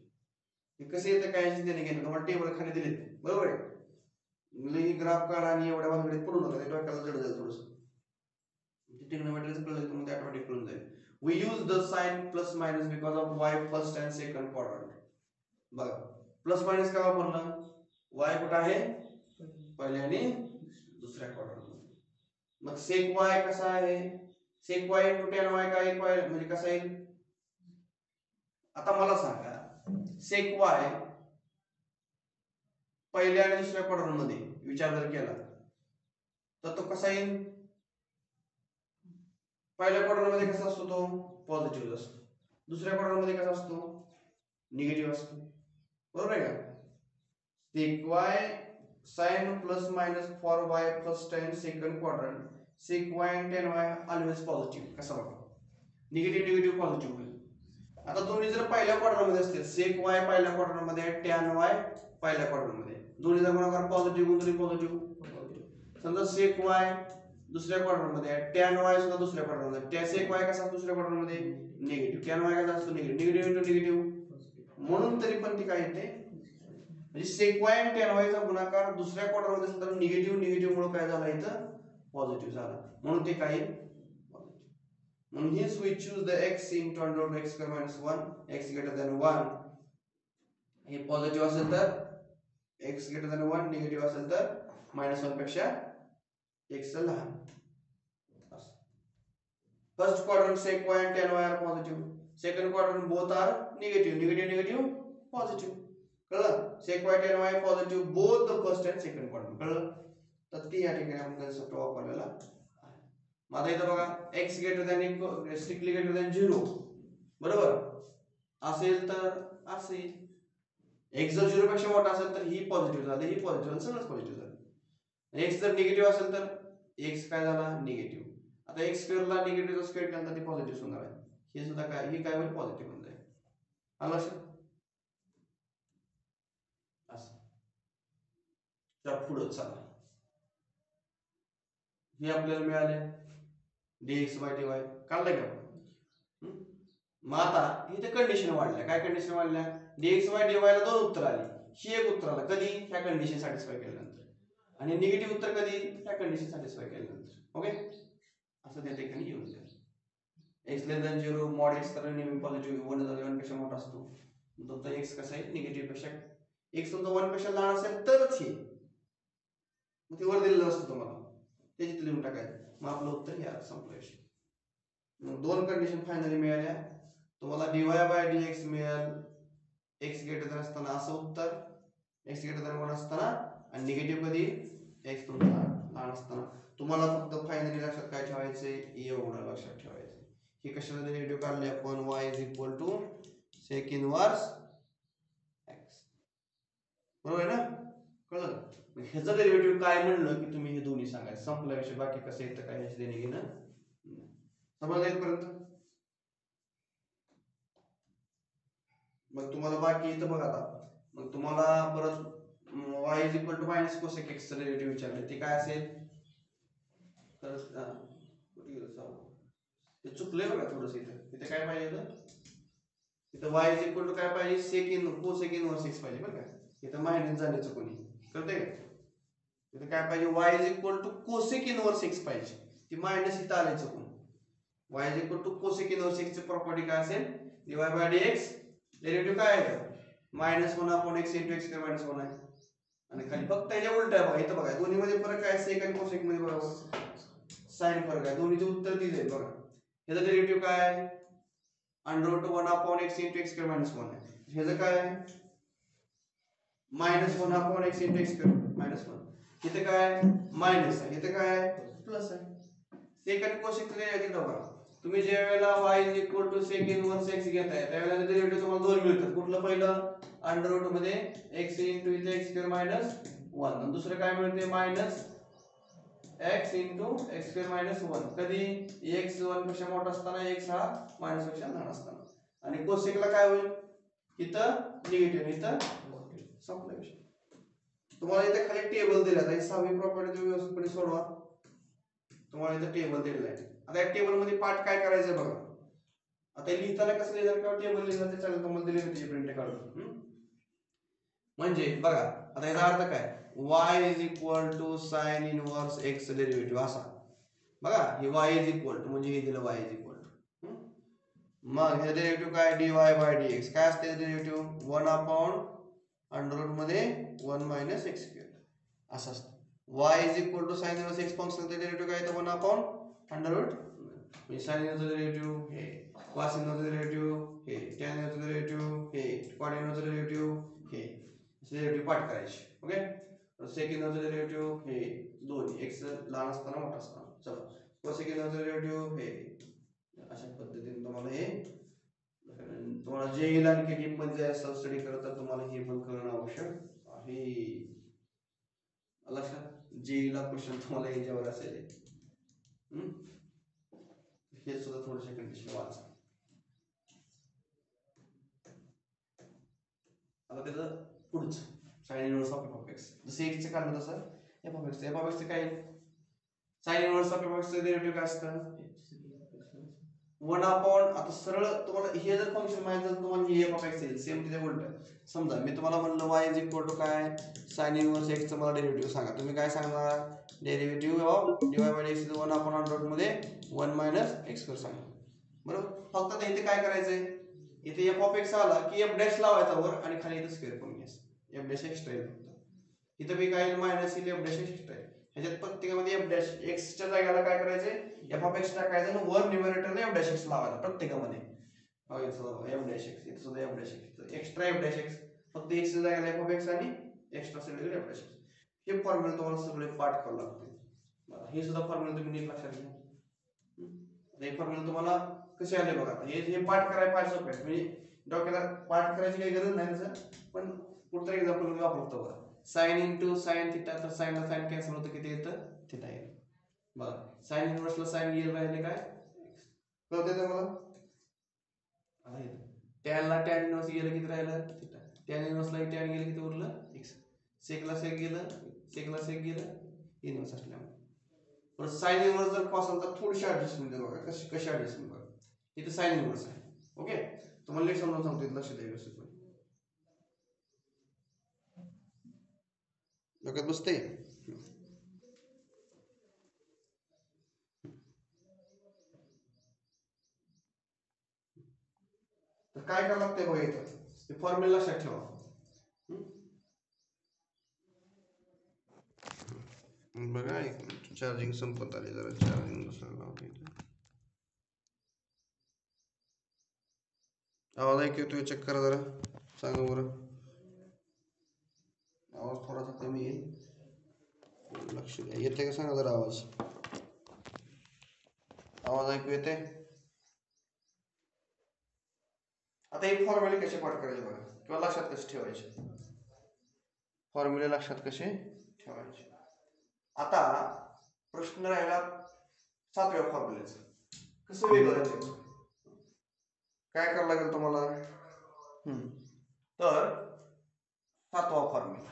A: हे कसे येतं काय देणे घेणं तुम्हाला टेबल खाली दिले बरोबर आहे. लई ग्राफ काढा आणि एवढ्या भानगडीत पडू नका ते डोक्याला जड जाईल थोडंसं. ट्रिग्नोमेट्रीचं कळलं तुम्हाला ते ऑटोमॅटिक कळून जाईल. We use the sign plus minus because of y first and second quadrant. बघा प्लस मायनस का वापरलं y कुठं आहे पहिल्या आणि दुसऱ्या क्वाड्रंट मध्ये. मग sec y कसा आहे sec y * tan y काय म्हणजे कसा येईल. आता मला सांगा sec y पहिल्या आणि दुसऱ्या क्वाड्रंट मध्ये विचार जर केला तर तो कसा येईल. पहिल्या क्वाड्रंट मध्ये कसा असतो तो पॉझिटिव्ह असतो. दुसऱ्या क्वाड्रंट मध्ये कसा असतो निगेटिव्ह असतो. बरोबर आहे का. sec y sin plus minus for y first and second quadrant sec y and tan y always positive. कसा बघा निगेटिव्ह पॉझिटिव्ह होईल. आता दोन्ही जर पहिल्या क्वाड्रंट मध्ये असतील sec y पहिल्या क्वाड्रंट मध्ये tan y पहिल्या क्वाड्रंट मध्ये दोन्ही जर गुणाकार पॉझिटिव्ह दोन्ही पॉझिटिव्ह. समजा sec y दुसऱ्या क्वाड्रंट मध्ये आहे tan y सुद्धा दुसऱ्या क्वाड्रंट मध्ये त्या sec y कसा दुसऱ्या क्वाड्रंट मध्ये निगेटिव्ह tan y कसा असतो निगेटिव्ह म्हणून तरी पण ती काय येते म्हणजे sec y आणि tan y चा गुणाकार दुसऱ्या क्वाड्रंट मध्ये असेल तर निगेटिव्ह मुळे काय झाला इथं पॉझिटिव्ह झाला म्हणून ते काय म्हणून hence we choose the x into √ x² - 1 x greater than 1 हे पॉझिटिव्ह असेल तर x greater than 1 निगेटिव्ह असेल तर -1 पेक्षा x लहान. First quadrant sec y and tan y are positive. Second quadrant both are negative positive. कळलं. sec y tan y positive both the first and second quadrant. कळलं. तर ती या ठिकाणी आपण कन्सेप्ट वापरलेला आहे. माझा इथं बघा x greater than strictly greater than 0 बरोबर असेल तर असेल x जर 0 पेक्षा मोठा असेल तर ही पॉझिटिव्ह झाली ही पॉझिटिव्ह सगळंच पॉझिटिव्ह झालं. x जर निगेटिव्ह असेल तर x काय झाला निगेटिव्ह. आता x स्क्वेअरला निगेटिव्हचा स्क्वेअर केला तर ती पॉझिटिव्ह होणार आहे. हे सुद्धा काय ही काय होईल पॉझिटिव्ह होऊन जाईल. आलं लक्षात. असं तर पुढे चला हे आपल्याला मिळाले dx/dy काढलं का. मग आता इथे कंडिशन वाढल्या काय कंडिशन वाढल्या dx/dy ला दोन उत्तर आली. ही एक उत्तर आला कधी ह्या कंडिशन सॅटिस्फाय केल्यानंतर आणि निगेटिव्ह उत्तर कधी ह्या कंडिशन सॅटिस्फाय केल्यानंतर. ओके असं त्या ठिकाणी येऊन जाईल. x < 0 mod x तर नेहमी पॉझिटिव्ह 1 पेक्षा मोठा असतो. तो x कसा आहे निगेटिव्ह पेक्षा x तुमचा 1 पेक्षा लहान असेल तरच हे मग ते वर दिलेलं असतं तुम्हाला त्याच्यात लिहून टाकायचं. मग आपलं उत्तर हे संपलं विषय. मग दोन कंडिशन फायनली मिळाल्या तुम्हाला dy/dx मिळेल x ग्रेटर दॅन असताना असं उत्तर x ग्रेटर दॅन 1 असताना आणि निगेटिव्ह कधी x तुमचा लहान असताना. तुम्हाला फक्त फायनली लक्षात काय ठेवायचंय एवढं लक्षात ठेवायचं. हे कशाला डेरिव्हेटिव्ह काढले आपण y = sec इनवर्स x बरोबर आहे ना. कळलं. ह्याचं डेरिव्हेटिव्ह काय म्हणलं की तुम्ही हे दोन्ही सांगायचं संपला विषय. बाकी कसं येतं काय ह्याची देणे घेणं समजलं इथपर्यंत. मग तुम्हाला बाकी इथं बघा आता मग तुम्हाला परत y = -cosec x चं डेरिव्हेटिव्ह विचारले ते काय असेल तर ते चुकले बघा थोडंसं इथे काय पाहिजे इथं y काय पाहिजे cosec इनवर्स x पाहिजे बरं का. इथं मायनस झाले चुकून कळतंय का. इथं काय पाहिजे y cosec इनवर्स x पाहिजे ती मायनस इथं आले चुकून. y cosec इनवर्स x ची प्रॉपर्टी काय असेल dy/dx डेरिव्हेटिव्ह काय आहे -1/x * x² - 1 आहे आणि खाली फक्त याच्या उलट आहे बघा. इथं बघा दोन्ही मध्ये फरक आहे सेक आणि कोसेक मध्ये बरोबर साइन फरक आहे. दोन्हीचे उत्तर दिले बघा. याचा डेरिव्हेटिव्ह काय √1/x * x² - 1 आहे. ह्याचं काय -1/x * x² - 1. इथे काय मायनस आहे इथे काय प्लस आहे. सेक आणि कोसेक दिले बघा तुम्ही ज्या वेळेला y is equal to sec inverse x घेताय त्यावेळेला डेरिव्हेटिव्ह तुम्हाला दोन मिळतात. कुठलं पहिलं अंडर रूट मध्ये x इंटू इथे x स्क्वेअर मायनस 1 आणि दुसरं काय मिळते minus x into x square minus 1. कधी x 1 पेक्षा मोठा असताना x हा मायनस पेक्षा लहान असताना. आणि कोसेकला काय होईल इथं निगेटिव्ह इथं संपला विषय. तुम्हाला इथे खाली टेबल दिला आहे. सहावी प्रॉपर्टी तुम्ही व्यवस्थितपणे सोडवा. तुम्हाला इथं टेबल दिलेलं आहे. आता या टेबल मध्ये पार्ट काय करायचं बघा. आता लिहिताना कसं लिहिलं किंवा टेबल लिहिलं ते चालेल. तुम्हाला दिले त्याची प्रिंट काढून. म्हणजे बघा आता याचा अर्थ काय y is equal to sine inverse x derivative असा. बघा हे y इज इक्वल टू म्हणजे हे दिलं y इज इक्वल टू. मग हे डेरिव्हेटिव्ह काय dy बाय dx काय असते डेरिव्हेटिव्ह 1 अपॉन अंडर रूट मध्ये 1 मायनस x स्क्वेअर असं असतं. y is equal to sine inverse x फंक्शनचं डेरिव्हेटिव्ह काय येतं 1 अपॉन अंडर रूट म्हणजे साइन इनवर्सचं डेरिव्हेटिव्ह हे cos इनवर्सचं डेरिव्हेटिव्ह हे tan इनवर्सचं डेरिव्हेटिव्ह हे cot इनवर्सचं डेरिव्हेटिव्ह हे डेरिव्हेटिव्ह पाठ करायचे. ओके सेक इनवर्सचं डेरिव्हेटिव्ह हे दोन्ही x लहान असताना मोठा असताना. चला cosec इनवर्सचं डेरिव्हेटिव्ह हे अशा पद्धतीने तुम्हाला हे तुम्हाला जे येईल आणखी डीप मध्ये जायचं स्टडी करत तर तुम्हाला हे पण करणं आवश्यक आहे. लक्षात जेईला क्वेश्चन तुम्हाला याच्यावर असेल. हे सुद्धा थोडेसे कंडिशन वाचा. आता त्याचं पुढचं साइन इनवर्स ऑफ x जसं x चं काढलं तसं f of x काय साइन इनवर्स ऑफ f चं डेरिव्हेटिव्ह काय असतं 1 अपॉन. आता सरळ तुम्हाला हे जर फंक्शन माहित झालं तुम्हाला हे f of x येईल. सेम तिथे उलट समजा मी तुम्हाला म्हणलं y इज इक्वल टू काय साइन इनवर्स x चं मला डेरिव्हेटिव्ह सांगा. तुम्ही काय सांगणार derivative of dy by dx is 1 upon under root मध्ये 1 मायनस x स्क्वेअर सांगा. बरोबर फक्त आता इथे काय करायचंय इथे f of x आला की f डॅश लावायचा वर आणि खाली इथे स्क्वेअर करून घ्यायचं. f डॅश एक्स्ट्रा येईल फक्त इथे बी काय मायनस येईल f डॅश एक्स्ट्रा येईल. ह्याच्यात प्रत्येकामध्ये f डॅश x च्या जागेला काय करायचंय f of x टाकायचं आणि वर न्यूमरेटरला f डॅश x लावायचा प्रत्येकामध्ये. f डॅश x इथे सुद्धा f dash x extra f dash x फक्त x च्या जागेला f of x आणि एक्स्ट्रा सगळीकडे f डॅश x. हे फॉर्म्युला तुम्हाला सगळे पाठ करावं लागते. हे सुद्धा फॉर्म्युला तुम्ही नीट लक्षात घ्या. हे फॉर्म्युला तुम्हाला कसे आले बघा. हे पाठ करायला फार सोपं आहे. म्हणजे डोक्याला पाठ करायची काही गरज नाही तसं पण कुठतरी एक्झाम्पल मी वापरतो बघा. साइन इंटू साइन थिटा तर साइनला साइन कॅन्सल होतं किती येतं थिटा येईल. बघा साइन इनवर्सला साइन येईल राहिले काय कळतंय तुम्हाला. टॅनला टॅन इनवर्स गेलं किती राहिलं थिटा. टॅन इनवर्सला टॅन गेलं किती उरलं x. सेकला सेक गेलं सेकला सेक गेलं इनवर्स असल्यामुळे. पण साइन इनवर्स जर कॉस तर थोडीशी ऍडजस्टमेंट बघा कशी ऍडजस्टमेंट बघा. इथे साइन इनवर्स आहे. ओके तुम्हाला लेट समजून सांगतो लक्ष द्या व्यवस्थित. डोक्यात बसते. तर काय करावं लागतंय बघा इथं ते फॉर्म्युला लक्षात ठेवा. बघा चार्जिंग संपत आली जरा चार्जिंग दुसरं लावते. आवाज ऐकू येतोय चेक करा जरा सांगा बरं. आवाज थोडासा कमी आहे लक्ष द्या. येते का सांगा जरा आवाज ऐकू येते. आता हे फॉर्म्युले कसे पाठ करायचे बघा किंवा लक्षात कसे ठेवायचे. फॉर्म्युले लक्षात कसे ठेवायचे. आता प्रश्न राहिला 7व्या फॉर्म्युलेचा कसं वेगळं आहे काय करावं लागेल तुम्हाला. तर 7वा फॉर्म्युला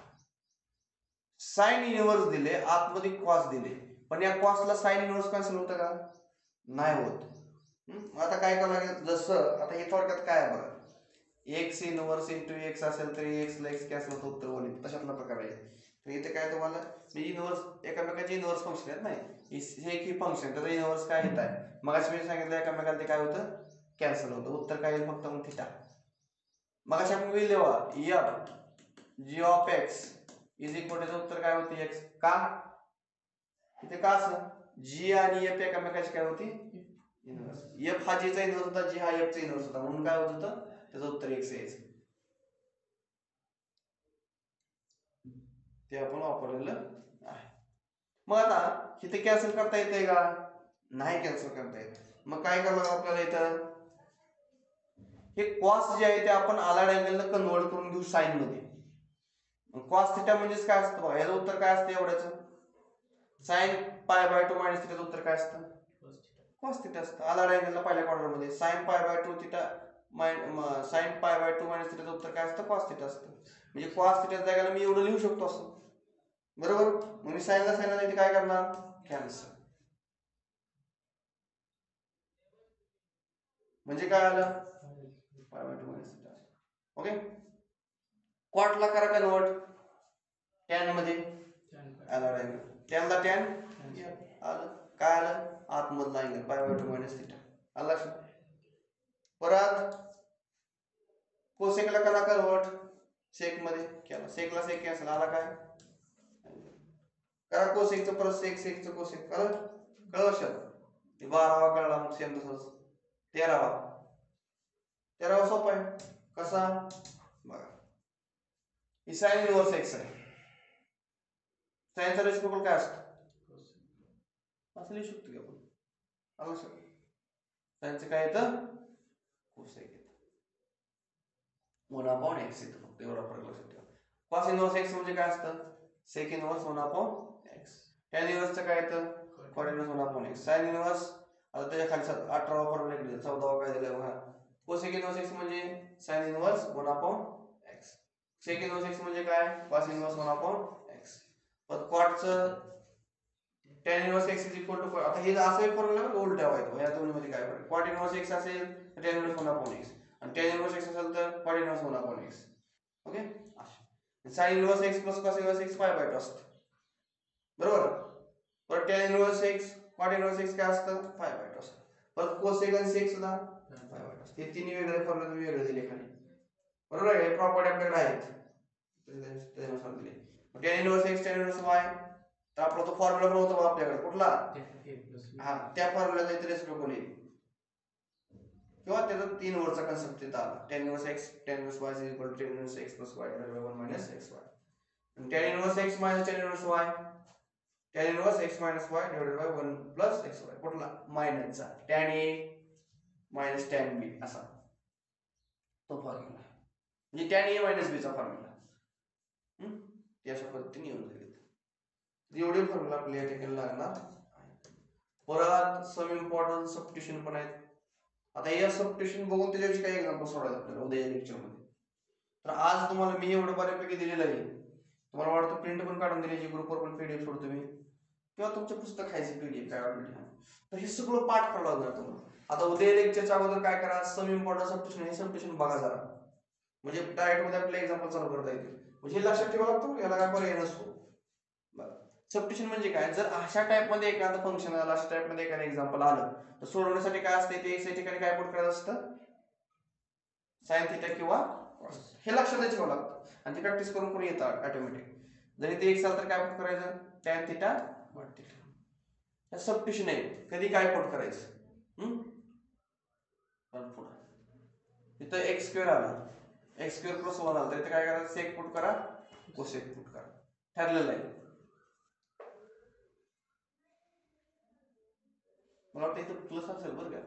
A: साइन इनवर्स दिले आतमध्ये कॉस दिले पण या कॉसला साइन इनवर्स कॅन्सल होतं का नाही होत. आता काय करावं लागेल जसं आता हे थोडक्यात काय आहे बघा x इनवर्स इंटू x असेल तरी x ला x कॅन्सल होतं उत्तर 1 येतं तशातला प्रकार आहे. तर इथे काय तुम्हाला इनवर्स एकामेकाचे इनवर्स फंक्शन आहेत नाही हे की फंक्शन त्याचं इनवर्स काय येत आहे मगाशी मी सांगितलं एकामेकाला ते काय होतं कॅन्सल होतं उत्तर काय येईल फक्त मग थिटा. मगाशी आपण लिहिलेवा f g of x is equal to उत्तर काय होते x का इथे का असं g आणि f एकामेकाची काय होती इनवर्स. f हा g चा इनवर्स होता g हा f चा इनवर्स होता म्हणून काय होत होतं त्याचं उत्तर x यायचं. ते आपण वापरलेलं आहे. मग आता इथे कॅन्सल करता येते का नाही कॅन्सल करता येत. मग काय करावं लागलं आपल्याला इथं, हे कॉस जे आहे ते आपण आलाड अँगलला कन्वर्ट करून घेऊ साइन मध्ये. कॉस थिटा म्हणजेच काय असतं बघा, याचं उत्तर काय असतं एवढ्याचं, साइन पाय बाय 2 मायनस थिटाचं उत्तर काय असतं, कॉस थिटा असतं. आलाड अँगलला पहिल्या क्वाड्रंट मध्ये sine pi by 2 theta sine pi by 2 minus थिटाचं उत्तर काय असतं, कॉस थिटा असतं. म्हणजे कॉस थिटाच्या जागेला मी एवढं लिहू शकतो असं, बरोबर. मग मी साइनला इथे काय करणार, कॅन्सल. म्हणजे काय आलं, pi by 2 minus theta. Okay. कॉटला करा कन्वर्ट टॅन मध्ये, आलाड अँगल टॅनला टॅन आलं, काय आलं, आतमधला अँगल पाय बाय 2 मायनस थिटा आला लक्षात. परत कोसेकला करा कन्वर्ट सेक मध्ये, केला सेकला सेक कॅन्सल आला काय, करा कोसेकचं परत सेक, सेकचं कोसेक, कळलं लक्षात. 12वा कळला, मग सेम तसंच 13वा सोपा आहे. कसा बघा, ही साइन इनव्हर्स एक्स आहे, साइनचा रेसिप्रोकल काय असतं, असं लिहू शकतो की आपण, आलं लक्षात. साइनचं काय येतं, कोसेक येतं, 1/x येतं, फक्त एवढा फरक लक्षात ठेवा. कॉस इनव्हर्स एक्स म्हणजे काय असतं, सेक इनव्हर्स 1/x. टॅन इनव्हर्सचं काय येतं, cot inverse 1/x. Sign inverse आता त्याच्या खाली 18वा फॉर्म्युला इकडे 14वा काय दिलाय बघा, कोसेक इनव्हर्स एक्स म्हणजे sine inverse 1/x. Sec inverse x म्हणजे काय, कॉस इनव्हर्स 1/x. पण कॉटचं tan inverse x is equal to, आता हे असं एक फॉर्म्युला उलट ठेवायचं, या दोन्हीमध्ये काय फरक, कॉट इनव्हर्स एक्स असेल तर टॅन इनव्हर्स 1/x, आणि टॅन इनव्हर्स एक्स असेल तर cot inverse 1/x. Okay. Sine inverse X plus cos inverse X pi by 2 असतं, बरोबर. परत tan inverse X cot inverse X काय असतं, पाय बाय 2 असतं. परत कोसेक आणि सेक सुद्धा पाय बाय 2 असतं. हे तिन्ही वेगळे फॉर्म्युला वेगळे दिले खाली, बरोबर आहे. हे प्रॉपर्टी आपल्याकडे आहेत त्यानुसार दिले. Tan inverse X tan inverse Y, तर आपला तो फॉर्म्युला पण होता आपल्याकडे कुठला, हा त्या फॉर्म्युलाचा इथे रेसिप्रोकल येईल, किंवा त्याचा 3 वरचा कन्सेप्ट येत आला, tan inverse X tan inverse Y is equal to tan inverse X plus Y divided by 1 minus X Y. Tan inverse X minus tan inverse Y, tan inverse X minus Y divided by 1 plus X Y, कुठला मायनसचा, tan A minus tan B असा तो फॉर्म्युला, म्हणजे टॅन ए मायनस बी चा फॉर्म्युला. अशा पद्धतीने येऊन जाईल. एवढे फॉर्म्युला आपल्याला या ठिकाणी लागणार. परत सम इम्पॉर्टंट सबस्टिट्यूशन पण आहेत. आता या सबस्टिट्यूशन बघून त्याच्याविषयी काही एक्झाम्पल सोडवायचे आपल्याला उद्या लेक्चर मध्ये. तर आज तुम्हाला मी एवढं बऱ्यापैकी दिलेलं आहे, तुम्हाला वाटतं प्रिंट पण काढून दिली, ग्रुपवर पण पीडीएफ सोडतो मी, किंवा तुमचं पुस्तक खायचे पीडीएफ काय वाटलं, तर हे सगळं पाठ करावं लागणार तुम्हाला. आता उद्या लेक्चरच्या अगोदर काय करा, सम इम्पॉर्टंट सबस्टिट्यूशन हे सबस्टिट्यूशन बघा जरा, म्हणजे डायरेक्ट मध्ये आपल्याला एक्झाम्पल चालू करता येतील. म्हणजे हे लक्षात ठेवा लागतो, याला काय पर्याय नसतो. सबस्टिट्यूशन म्हणजे काय, जर अशा टाइप मध्ये एखादं फंक्शन आलं, अशा टाइप मध्ये एखादं एक्झाम्पल आलं, तर सोडवण्यासाठी काय असते ते एक्स ठिकाणी काय पुट करायचं असतं, साइन थिटा किंवा कॉस, हे लक्षात ठेवावं लागतं. आणि ते प्रॅक्टिस करून करून येतं ऑटोमॅटिक. जरी ते एक्स आलं तर काय पुट करायचं, tan theta cot theta. Substitution आहे, कधी काय पुट करायचं, इथं एक्स स्क्वेअर आला, एक्स स्क्वेअर प्लस 1 आला, तर इथे काय करायचं, सेक पुट करा, कोसेक पुट करा, ठरलेलं आहे. मला वाटतं इथं प्लस असेल बरं का,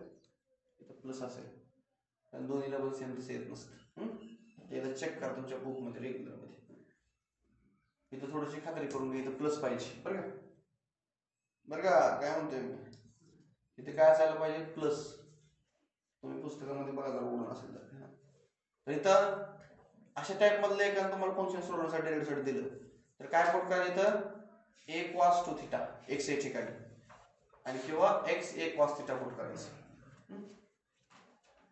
A: इथं प्लस असेल, कारण दोन्हीला पण सेम तसं येत नसतं. एकदा चेक करा तुमच्या बुकमध्ये रेग्युलर मध्ये, इथं थोडीशी खात्री करून घ्या, इथं प्लस पाहिजे बरं का. बरं का काय म्हणतोय मी, इथे काय असायला पाहिजे, प्लस. तुम्ही पुस्तकामध्ये बघा जर उडून असेल तर इथं अशा टाइप मधलं एखादं तुम्हाला फंक्शन सोडवण्यासाठी डेरिव्हेटिव्ह दिलं, तर काय पुट करा, इथं a cos 2 थिटा x या ठिकाणी, आणि किंवा x a cos theta put करायचं.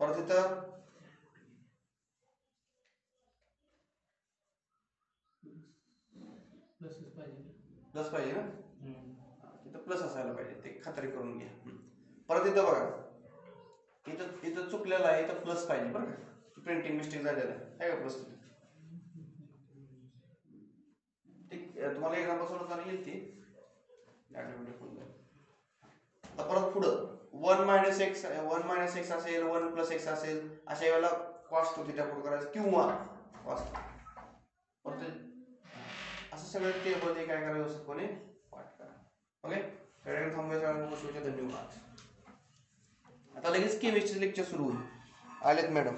A: परत इथं प्लस पाहिजे ना, इथं प्लस असायला पाहिजे, ते खात्री करून घ्या. परत इथं बघा, इथं चुकलेलं आहे, इथं प्लस पाहिजे बरं का, प्रिंटिंग मिस्टेक झालेलं आहे का प्लस. तुम्हाला एक्झाम्पल सोडवताना येईल ती ऑटोमॅटिक होऊन जाईल. आता परत पुढं 1 मायनस एक्स असेल, 1 प्लस एक्स असेल, अशा वेळेला कॉस 2 थिटा पुट करायचं, किंवा कॉस परत असं सगळं टेबल काय करायचं व्यवस्थितपणे पाठ करा. ओके, थांबायचं. धन्यवाद. आता लगेच केमिस्ट्री लेक्चर सुरू होईल. आलेत मॅडम,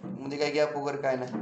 A: म्हणजे काही गॅप वगैरे काय नाही.